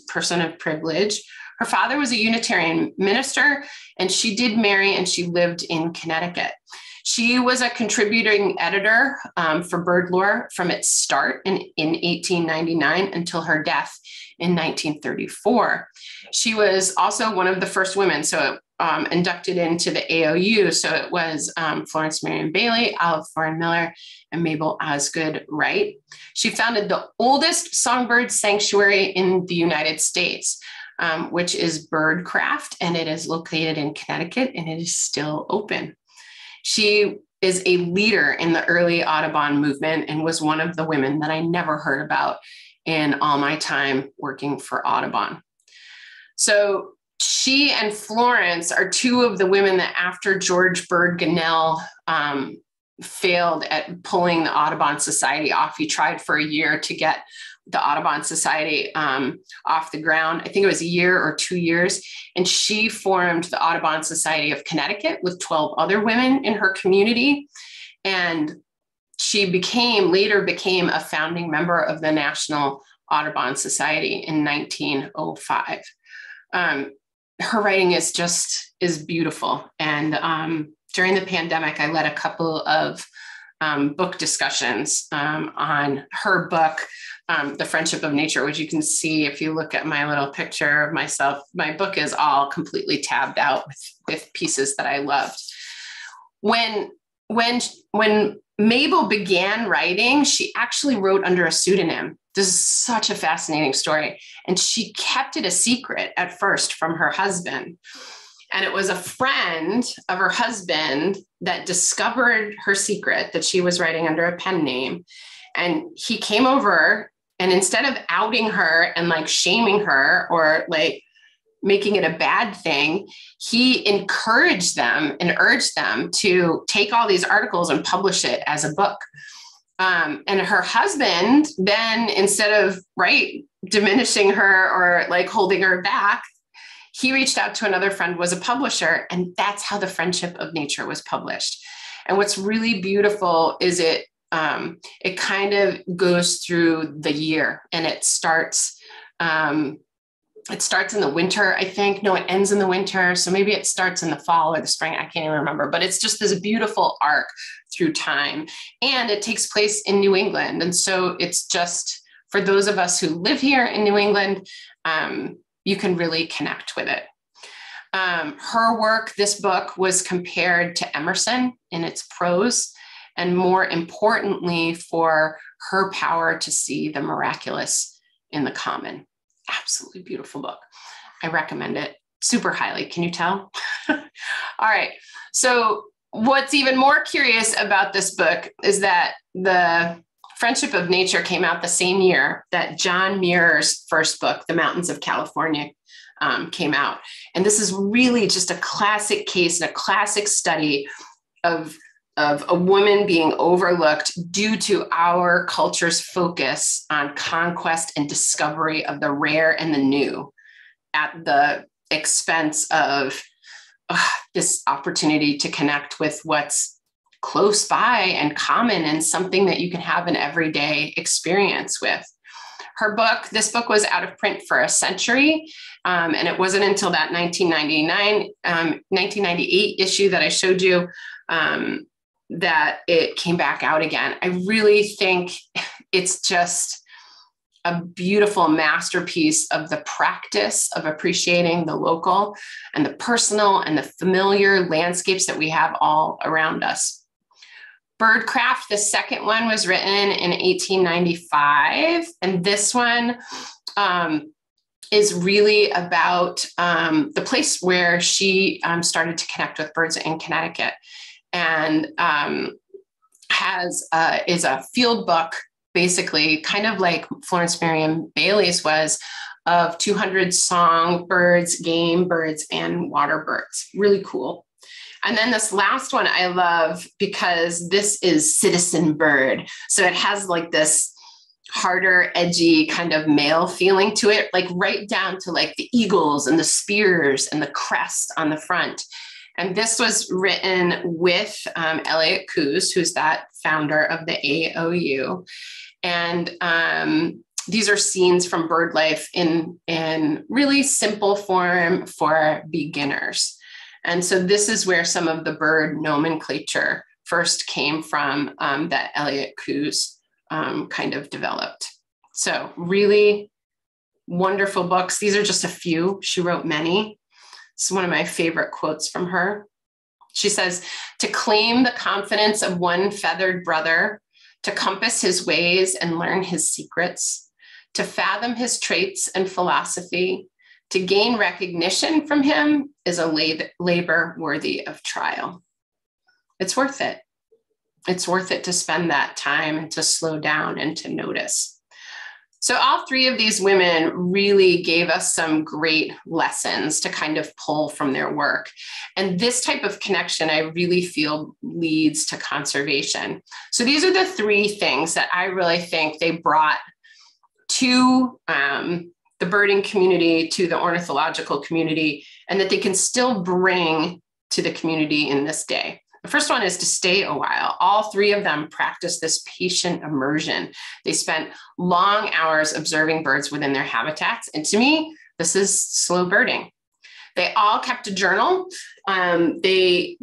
person of privilege. Her father was a Unitarian minister, and she did marry, and she lived in Connecticut. She was a contributing editor for Bird Lore from its start in 1899 until her death in 1934. She was also one of the first women, inducted into the AOU. So it was Florence Marion Bailey, Olive Thorne Miller, and Mabel Osgood Wright. She founded the oldest songbird sanctuary in the United States, which is Birdcraft, and it is located in Connecticut, and it is still open. She is a leader in the early Audubon movement and was one of the women that I never heard about in all my time working for Audubon. So she and Florence are two of the women that, after George Bird Gunnell failed at pulling the Audubon Society off, he tried for a year to get the Audubon Society off the ground. I think it was a year or 2 years. And she formed the Audubon Society of Connecticut with 12 other women in her community. And she later became a founding member of the National Audubon Society in 1905. Her writing is beautiful. And during the pandemic, I led a couple of book discussions on her book, The Friendship of Nature, which you can see if you look at my little picture of myself. My book is all completely tabbed out with pieces that I loved. When Mabel began writing, she actually wrote under a pseudonym. This is such a fascinating story. And she kept it a secret at first from her husband. And it was a friend of her husband that discovered her secret, that she was writing under a pen name. And he came over, and instead of outing her and like shaming her or like making it a bad thing, he encouraged them and urged them to take all these articles and publish it as a book. And her husband then, instead of diminishing her or like holding her back, he reached out to another friend, was a publisher, and that's how The Friendship of Nature was published. And what's really beautiful is it kind of goes through the year, and it starts in the winter, I think. No, it ends in the winter. So maybe it starts in the fall or the spring. I can't even remember, but it's just this beautiful arc through time, and it takes place in New England. And so it's just, for those of us who live here in New England, you can really connect with it. Her work, this book, was compared to Emerson in its prose, and more importantly, for her power to see the miraculous in the common. Absolutely beautiful book. I recommend it super highly. Can you tell? All right. So what's even more curious about this book is that the Friendship of Nature came out the same year that John Muir's first book, The Mountains of California, came out. And this is really just a classic case and a classic study of a woman being overlooked due to our culture's focus on conquest and discovery of the rare and the new at the expense of this opportunity to connect with what's close by and common and something that you can have an everyday experience with. This book was out of print for a century. And it wasn't until that 1998 issue that I showed you that it came back out again. I really think it's just a beautiful masterpiece of the practice of appreciating the local and the personal and the familiar landscapes that we have all around us. Birdcraft, the second one, was written in 1895. And this one is really about the place where she started to connect with birds in Connecticut, and is a field book, basically, kind of like Florence Merriam Bailey's was, of 200 songbirds, game birds, and water birds. Really cool. And then this last one I love because this is Citizen Bird. So it has like this harder, edgy kind of male feeling to it, like right down to like the eagles and the spears and the crest on the front. And this was written with Elliot Coos, who's that founder of the AOU. And these are scenes from bird life in really simple form for beginners. And so this is where some of the bird nomenclature first came from, that Elliot Coos kind of developed. So really wonderful books. These are just a few. She wrote many. It's one of my favorite quotes from her. She says, "To claim the confidence of one feathered brother, to compass his ways and learn his secrets, to fathom his traits and philosophy, to gain recognition from him is a labor worthy of trial." It's worth it. It's worth it to spend that time and to slow down and to notice. So all three of these women really gave us some great lessons to kind of pull from their work. And this type of connection, I really feel, leads to conservation. So these are the three things that I really think they brought to the birding community, to the ornithological community, and that they can still bring to the community in this day. The first one is to stay a while. All three of them practiced this patient immersion. They spent long hours observing birds within their habitats. And to me, this is slow birding. They all kept a journal. They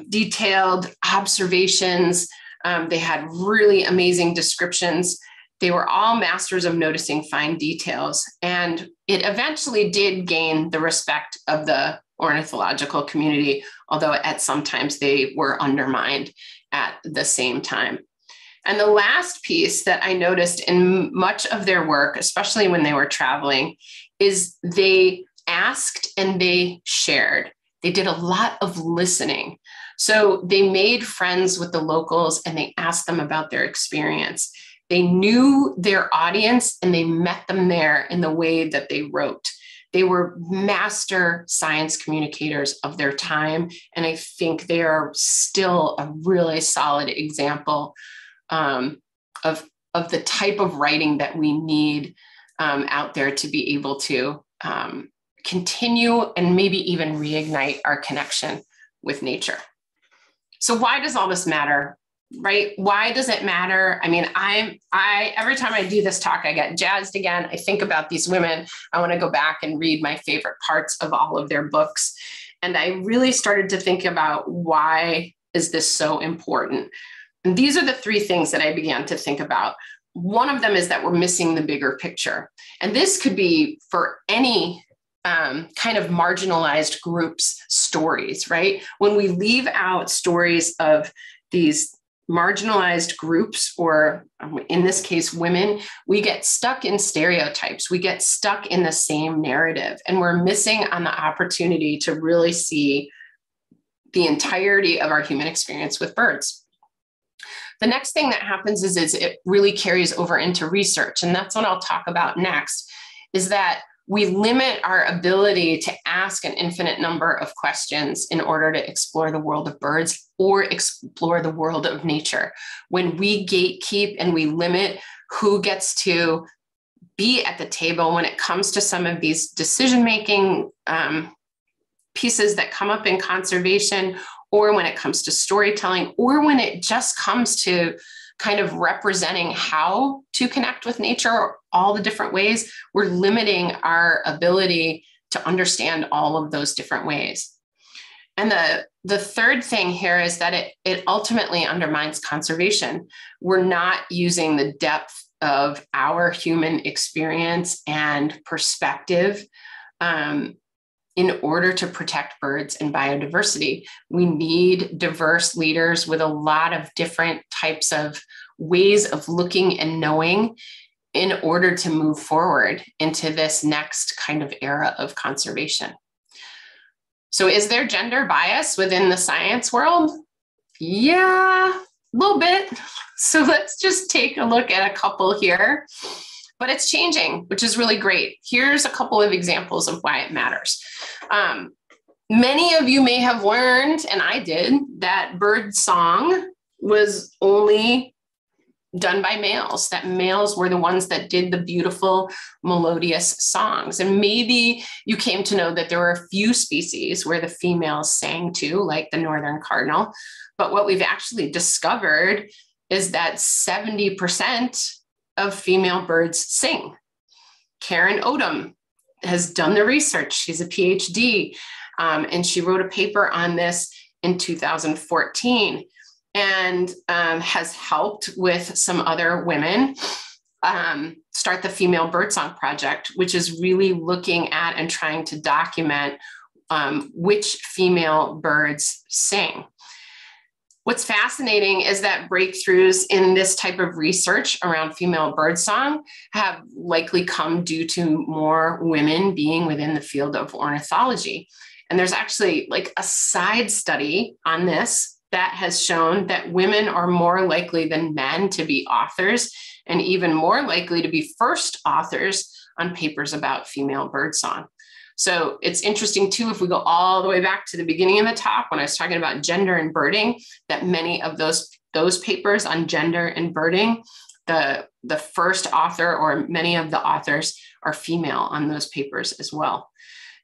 detailed observations. They had really amazing descriptions. They were all masters of noticing fine details. And it eventually did gain the respect of the ornithological community, although at sometimes they were undermined at the same time. And the last piece that I noticed in much of their work, especially when they were traveling, is they asked and they shared. They did a lot of listening. So they made friends with the locals and they asked them about their experience. They knew their audience and they met them there in the way that they wrote. They were master science communicators of their time. And I think they are still a really solid example of the type of writing that we need out there to be able to continue and maybe even reignite our connection with nature. So why does all this matter? Right? Why does it matter? I mean, every time I do this talk, I get jazzed again. I think about these women. I want to go back and read my favorite parts of all of their books. And I really started to think about, why is this so important? And these are the three things that I began to think about. One of them is that we're missing the bigger picture. And this could be for any kind of marginalized groups' stories, right? When we leave out stories of these marginalized groups, or in this case, women, we get stuck in stereotypes. We get stuck in the same narrative, and we're missing on the opportunity to really see the entirety of our human experience with birds. The next thing that happens is it really carries over into research. And that's what I'll talk about next, is that we limit our ability to ask an infinite number of questions in order to explore the world of birds or explore the world of nature. When we gatekeep and we limit who gets to be at the table when it comes to some of these decision-making pieces that come up in conservation, or when it comes to storytelling, or when it just comes to kind of representing how to connect with nature, all the different ways, we're limiting our ability to understand all of those different ways. And the third thing here is that it ultimately undermines conservation. We're not using the depth of our human experience and perspective in order to protect birds and biodiversity. We need diverse leaders with a lot of different types of ways of looking and knowing in order to move forward into this next kind of era of conservation. So is there gender bias within the science world? Yeah, a little bit. So let's just take a look at a couple here. But it's changing, which is really great. Here's a couple of examples of why it matters. Many of you may have learned, and I did, that bird song was only done by males, that males were the ones that did the beautiful melodious songs. And maybe you came to know that there were a few species where the females sang too, like the northern cardinal. But what we've actually discovered is that 70% of female birds sing. Karen Odom has done the research. She's a PhD, and she wrote a paper on this in 2014 and has helped with some other women start the Female Birdsong Project, which is really looking at and trying to document which female birds sing. What's fascinating is that breakthroughs in this type of research around female birdsong have likely come due to more women being within the field of ornithology. And there's actually like a side study on this that has shown that women are more likely than men to be authors, and even more likely to be first authors on papers about female birdsong. So it's interesting too, if we go all the way back to the beginning of the talk, when I was talking about gender and birding, that many of those papers on gender and birding, the first author or many of the authors are female on those papers as well.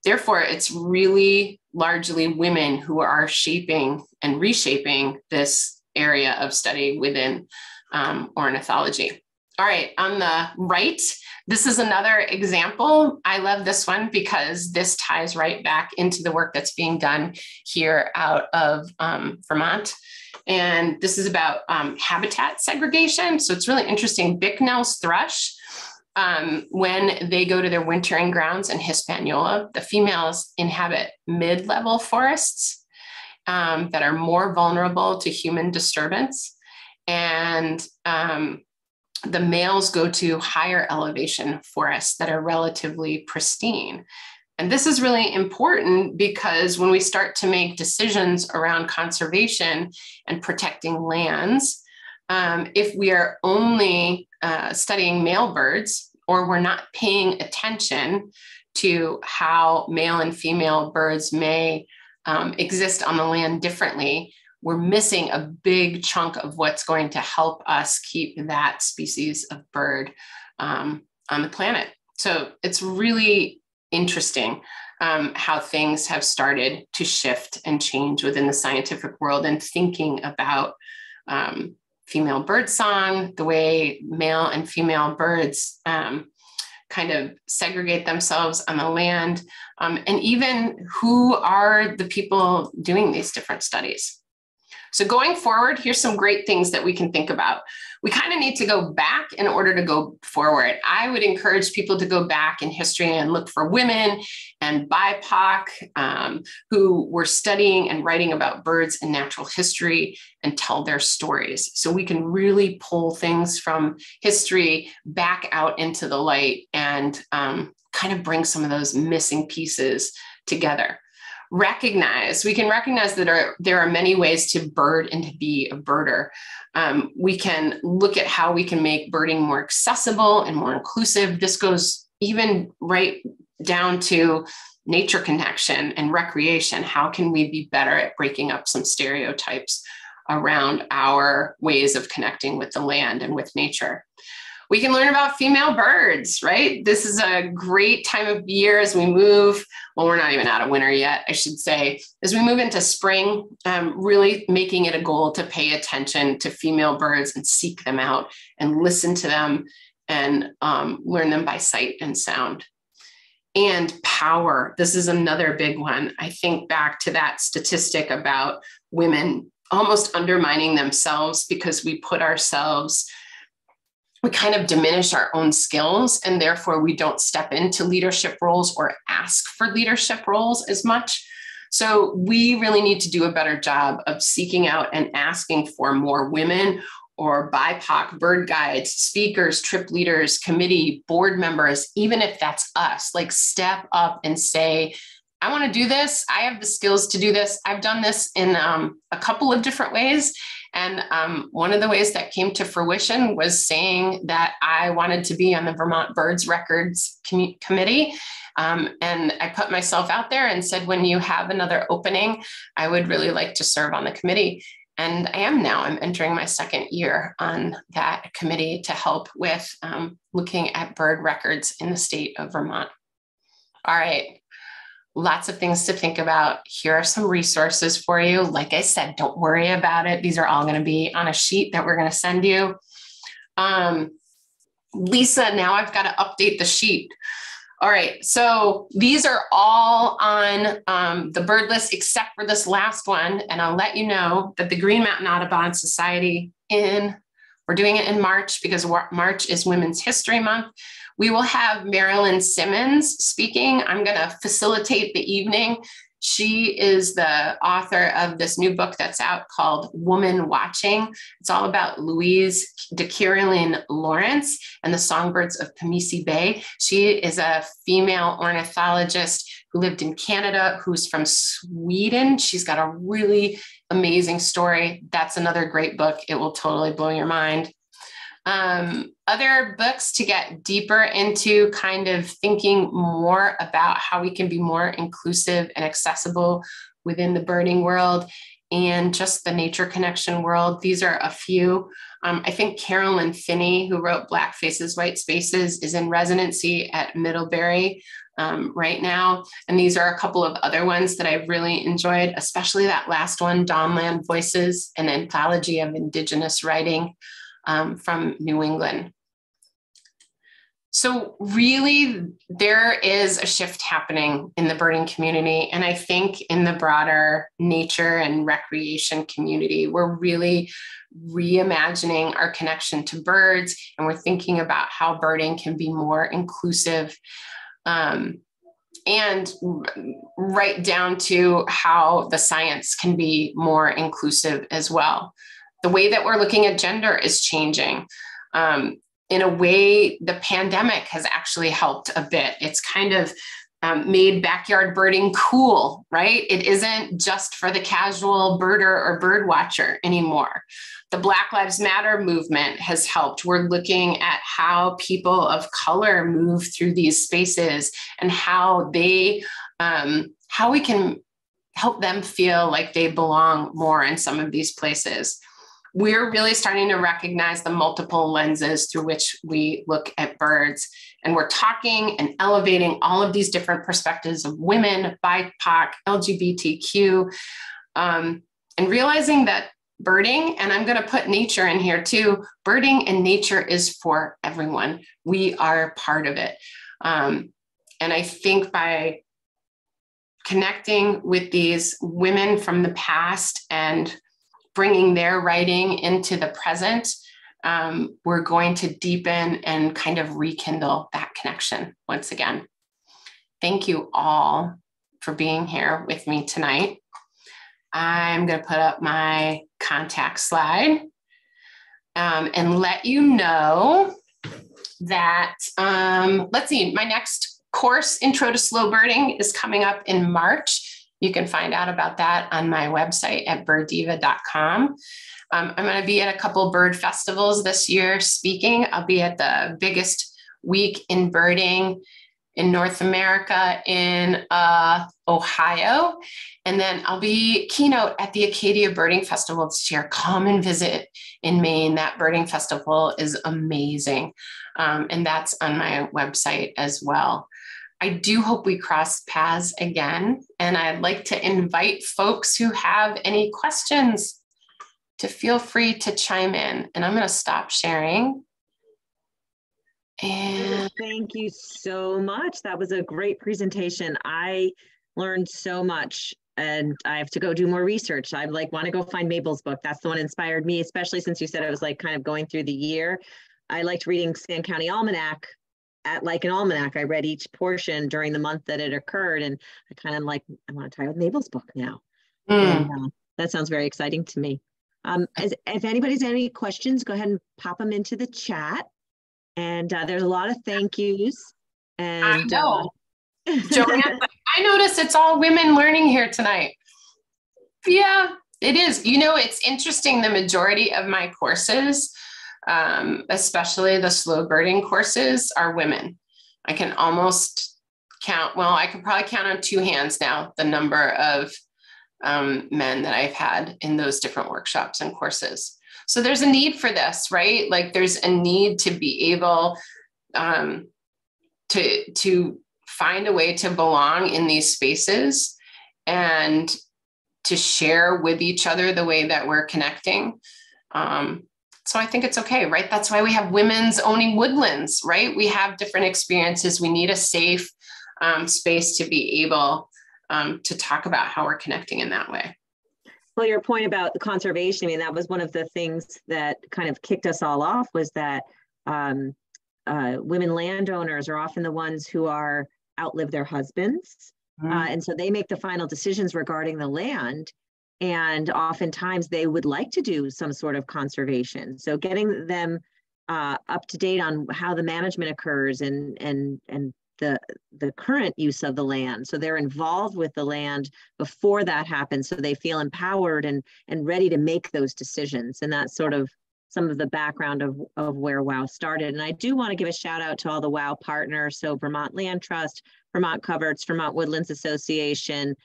Therefore, it's really largely women who are shaping and reshaping this area of study within ornithology. All right, on the right, this is another example. I love this one because this ties right back into the work that's being done here out of Vermont. And this is about habitat segregation. So it's really interesting. Bicknell's thrush, when they go to their wintering grounds in Hispaniola, the females inhabit mid-level forests that are more vulnerable to human disturbance. And the males go to higher elevation forests that are relatively pristine. And this is really important because when we start to make decisions around conservation and protecting lands, if we are only studying male birds, or we're not paying attention to how male and female birds may exist on the land differently, we're missing a big chunk of what's going to help us keep that species of bird on the planet. So it's really interesting how things have started to shift and change within the scientific world, and thinking about female birdsong, the way male and female birds kind of segregate themselves on the land, and even who are the people doing these different studies. So going forward, here's some great things that we can think about. We kind of need to go back in order to go forward. I would encourage people to go back in history and look for women and BIPOC who were studying and writing about birds in natural history and tell their stories. So we can really pull things from history back out into the light and kind of bring some of those missing pieces together. We can recognize that there are many ways to bird and to be a birder. We can look at how we can make birding more accessible and more inclusive. This goes even right down to nature connection and recreation. How can we be better at breaking up some stereotypes around our ways of connecting with the land and with nature? We can learn about female birds, right? This is a great time of year as we move. Well, we're not even out of winter yet, I should say. As we move into spring, really making it a goal to pay attention to female birds and seek them out and listen to them and learn them by sight and sound. And power. This is another big one. I think back to that statistic about women almost undermining themselves because we kind of diminish our own skills, and therefore we don't step into leadership roles or ask for leadership roles as much. So we really need to do a better job of seeking out and asking for more women or BIPOC bird guides, speakers, trip leaders, committee, board members, even if that's us, like step up and say, I want to do this. I have the skills to do this. I've done this in a couple of different ways. And one of the ways that came to fruition was saying that I wanted to be on the Vermont Birds Records Committee. And I put myself out there and said, when you have another opening, I would really like to serve on the committee. And I am now. I'm entering my second year on that committee to help with looking at bird records in the state of Vermont. All right. Lots of things to think about. Here are some resources for you. Like I said, don't worry about it. These are all going to be on a sheet that we're going to send you. Lisa, now I've got to update the sheet. All right, so these are all on the bird list except for this last one. And I'll let you know that the Green Mountain Audubon Society we're doing it in March because March is Women's History Month. We will have Marilyn Simmons speaking. I'm going to facilitate the evening. She is the author of this new book that's out called Woman Watching. It's all about Louise de Caroline Lawrence and the songbirds of Pemisi Bay. She is a female ornithologist who lived in Canada, who's from Sweden. She's got a really amazing story. That's another great book. It will totally blow your mind. Other books to get deeper into kind of thinking more about how we can be more inclusive and accessible within the birding world and just the nature connection world. These are a few. I think Carolyn Finney, who wrote Black Faces, White Spaces, is in residency at Middlebury right now. And these are a couple of other ones that I've really enjoyed, especially that last one, Dawnland Voices, an anthology of Indigenous writing from New England. So really, there is a shift happening in the birding community. And I think in the broader nature and recreation community, we're really reimagining our connection to birds. And we're thinking about how birding can be more inclusive and right down to how the science can be more inclusive as well. The way that we're looking at gender is changing. In a way, the pandemic has actually helped a bit. It's kind of made backyard birding cool, right? It isn't just for the casual birder or bird watcher anymore. The Black Lives Matter movement has helped. We're looking at how people of color move through these spaces and how we can help them feel like they belong more in some of these places. We're really starting to recognize the multiple lenses through which we look at birds. And we're talking and elevating all of these different perspectives of women, BIPOC, LGBTQ, and realizing that birding, and I'm going to put nature in here too, birding and nature is for everyone. We are part of it. And I think by connecting with these women from the past and bringing their writing into the present, we're going to deepen and kind of rekindle that connection once again. Thank you all for being here with me tonight. I'm going to put up my contact slide and let you know that, let's see, my next course, Intro to Slow Birding, is coming up in March. You can find out about that on my website at birddiva.com. I'm going to be at a couple bird festivals this year speaking. I'll be at the biggest week in birding in North America in Ohio. And then I'll be keynote at the Acadia Birding Festival this year. Come and visit in Maine. That birding festival is amazing. And that's on my website as well. I do hope we cross paths again. And I'd like to invite folks who have any questions to feel free to chime in. And I'm going to stop sharing. And thank you so much. That was a great presentation. I learned so much and I have to go do more research. I want to go find Mabel's book. That's the one that inspired me, especially since you said it was like kind of going through the year. I liked reading Sand County Almanac like an almanac. I read each portion during the month that it occurred. And I kind of I want to try with Mabel's book now. And that sounds very exciting to me. If anybody's any questions, go ahead and pop them into the chat. And there's a lot of thank yous. And I know. Joanne, I notice it's all women learning here tonight. Yeah, it is. You know, it's interesting. The majority of my courses, especially the slow birding courses, are women. I can almost count, well, I can probably count on two hands now, the number of men that I've had in those different workshops and courses. So there's a need for this, right? Like there's a need to be able to find a way to belong in these spaces and to share with each other the way that we're connecting. So I think it's okay, right? That's why we have Women's Owning Woodlands, right? We have different experiences. We need a safe space to be able to talk about how we're connecting in that way. Well, your point about the conservation, I mean, that was one of the things that kind of kicked us all off, was that women landowners are often the ones who outlive their husbands. And so they make the final decisions regarding the land. And oftentimes they would like to do some sort of conservation. So getting them up to date on how the management occurs and the current use of the land. So they're involved with the land before that happens. So they feel empowered and ready to make those decisions. And that's sort of some of the background of where WOW started. And I do want to give a shout out to all the WOW partners. So Vermont Land Trust, Vermont Coverts, Vermont Woodlands Association,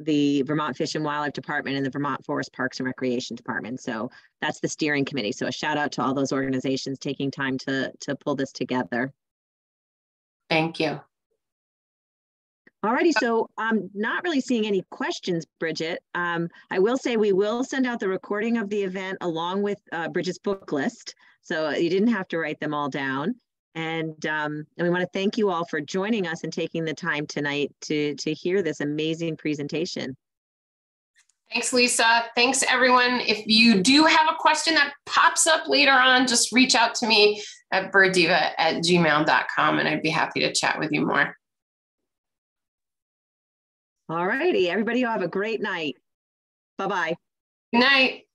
the Vermont Fish and Wildlife Department, and the Vermont Forest Parks and Recreation Department. So that's the steering committee. So a shout out to all those organizations taking time to pull this together. Thank you. Alrighty, so I'm not really seeing any questions, Bridget. I will say we will send out the recording of the event along with Bridget's book list. So you didn't have to write them all down. And we want to thank you all for joining us and taking the time tonight to hear this amazing presentation. Thanks, Lisa. Thanks, everyone. If you do have a question that pops up later on, just reach out to me at birddiva@gmail.com, and I'd be happy to chat with you more. All righty, everybody have a great night. Bye-bye. Good night.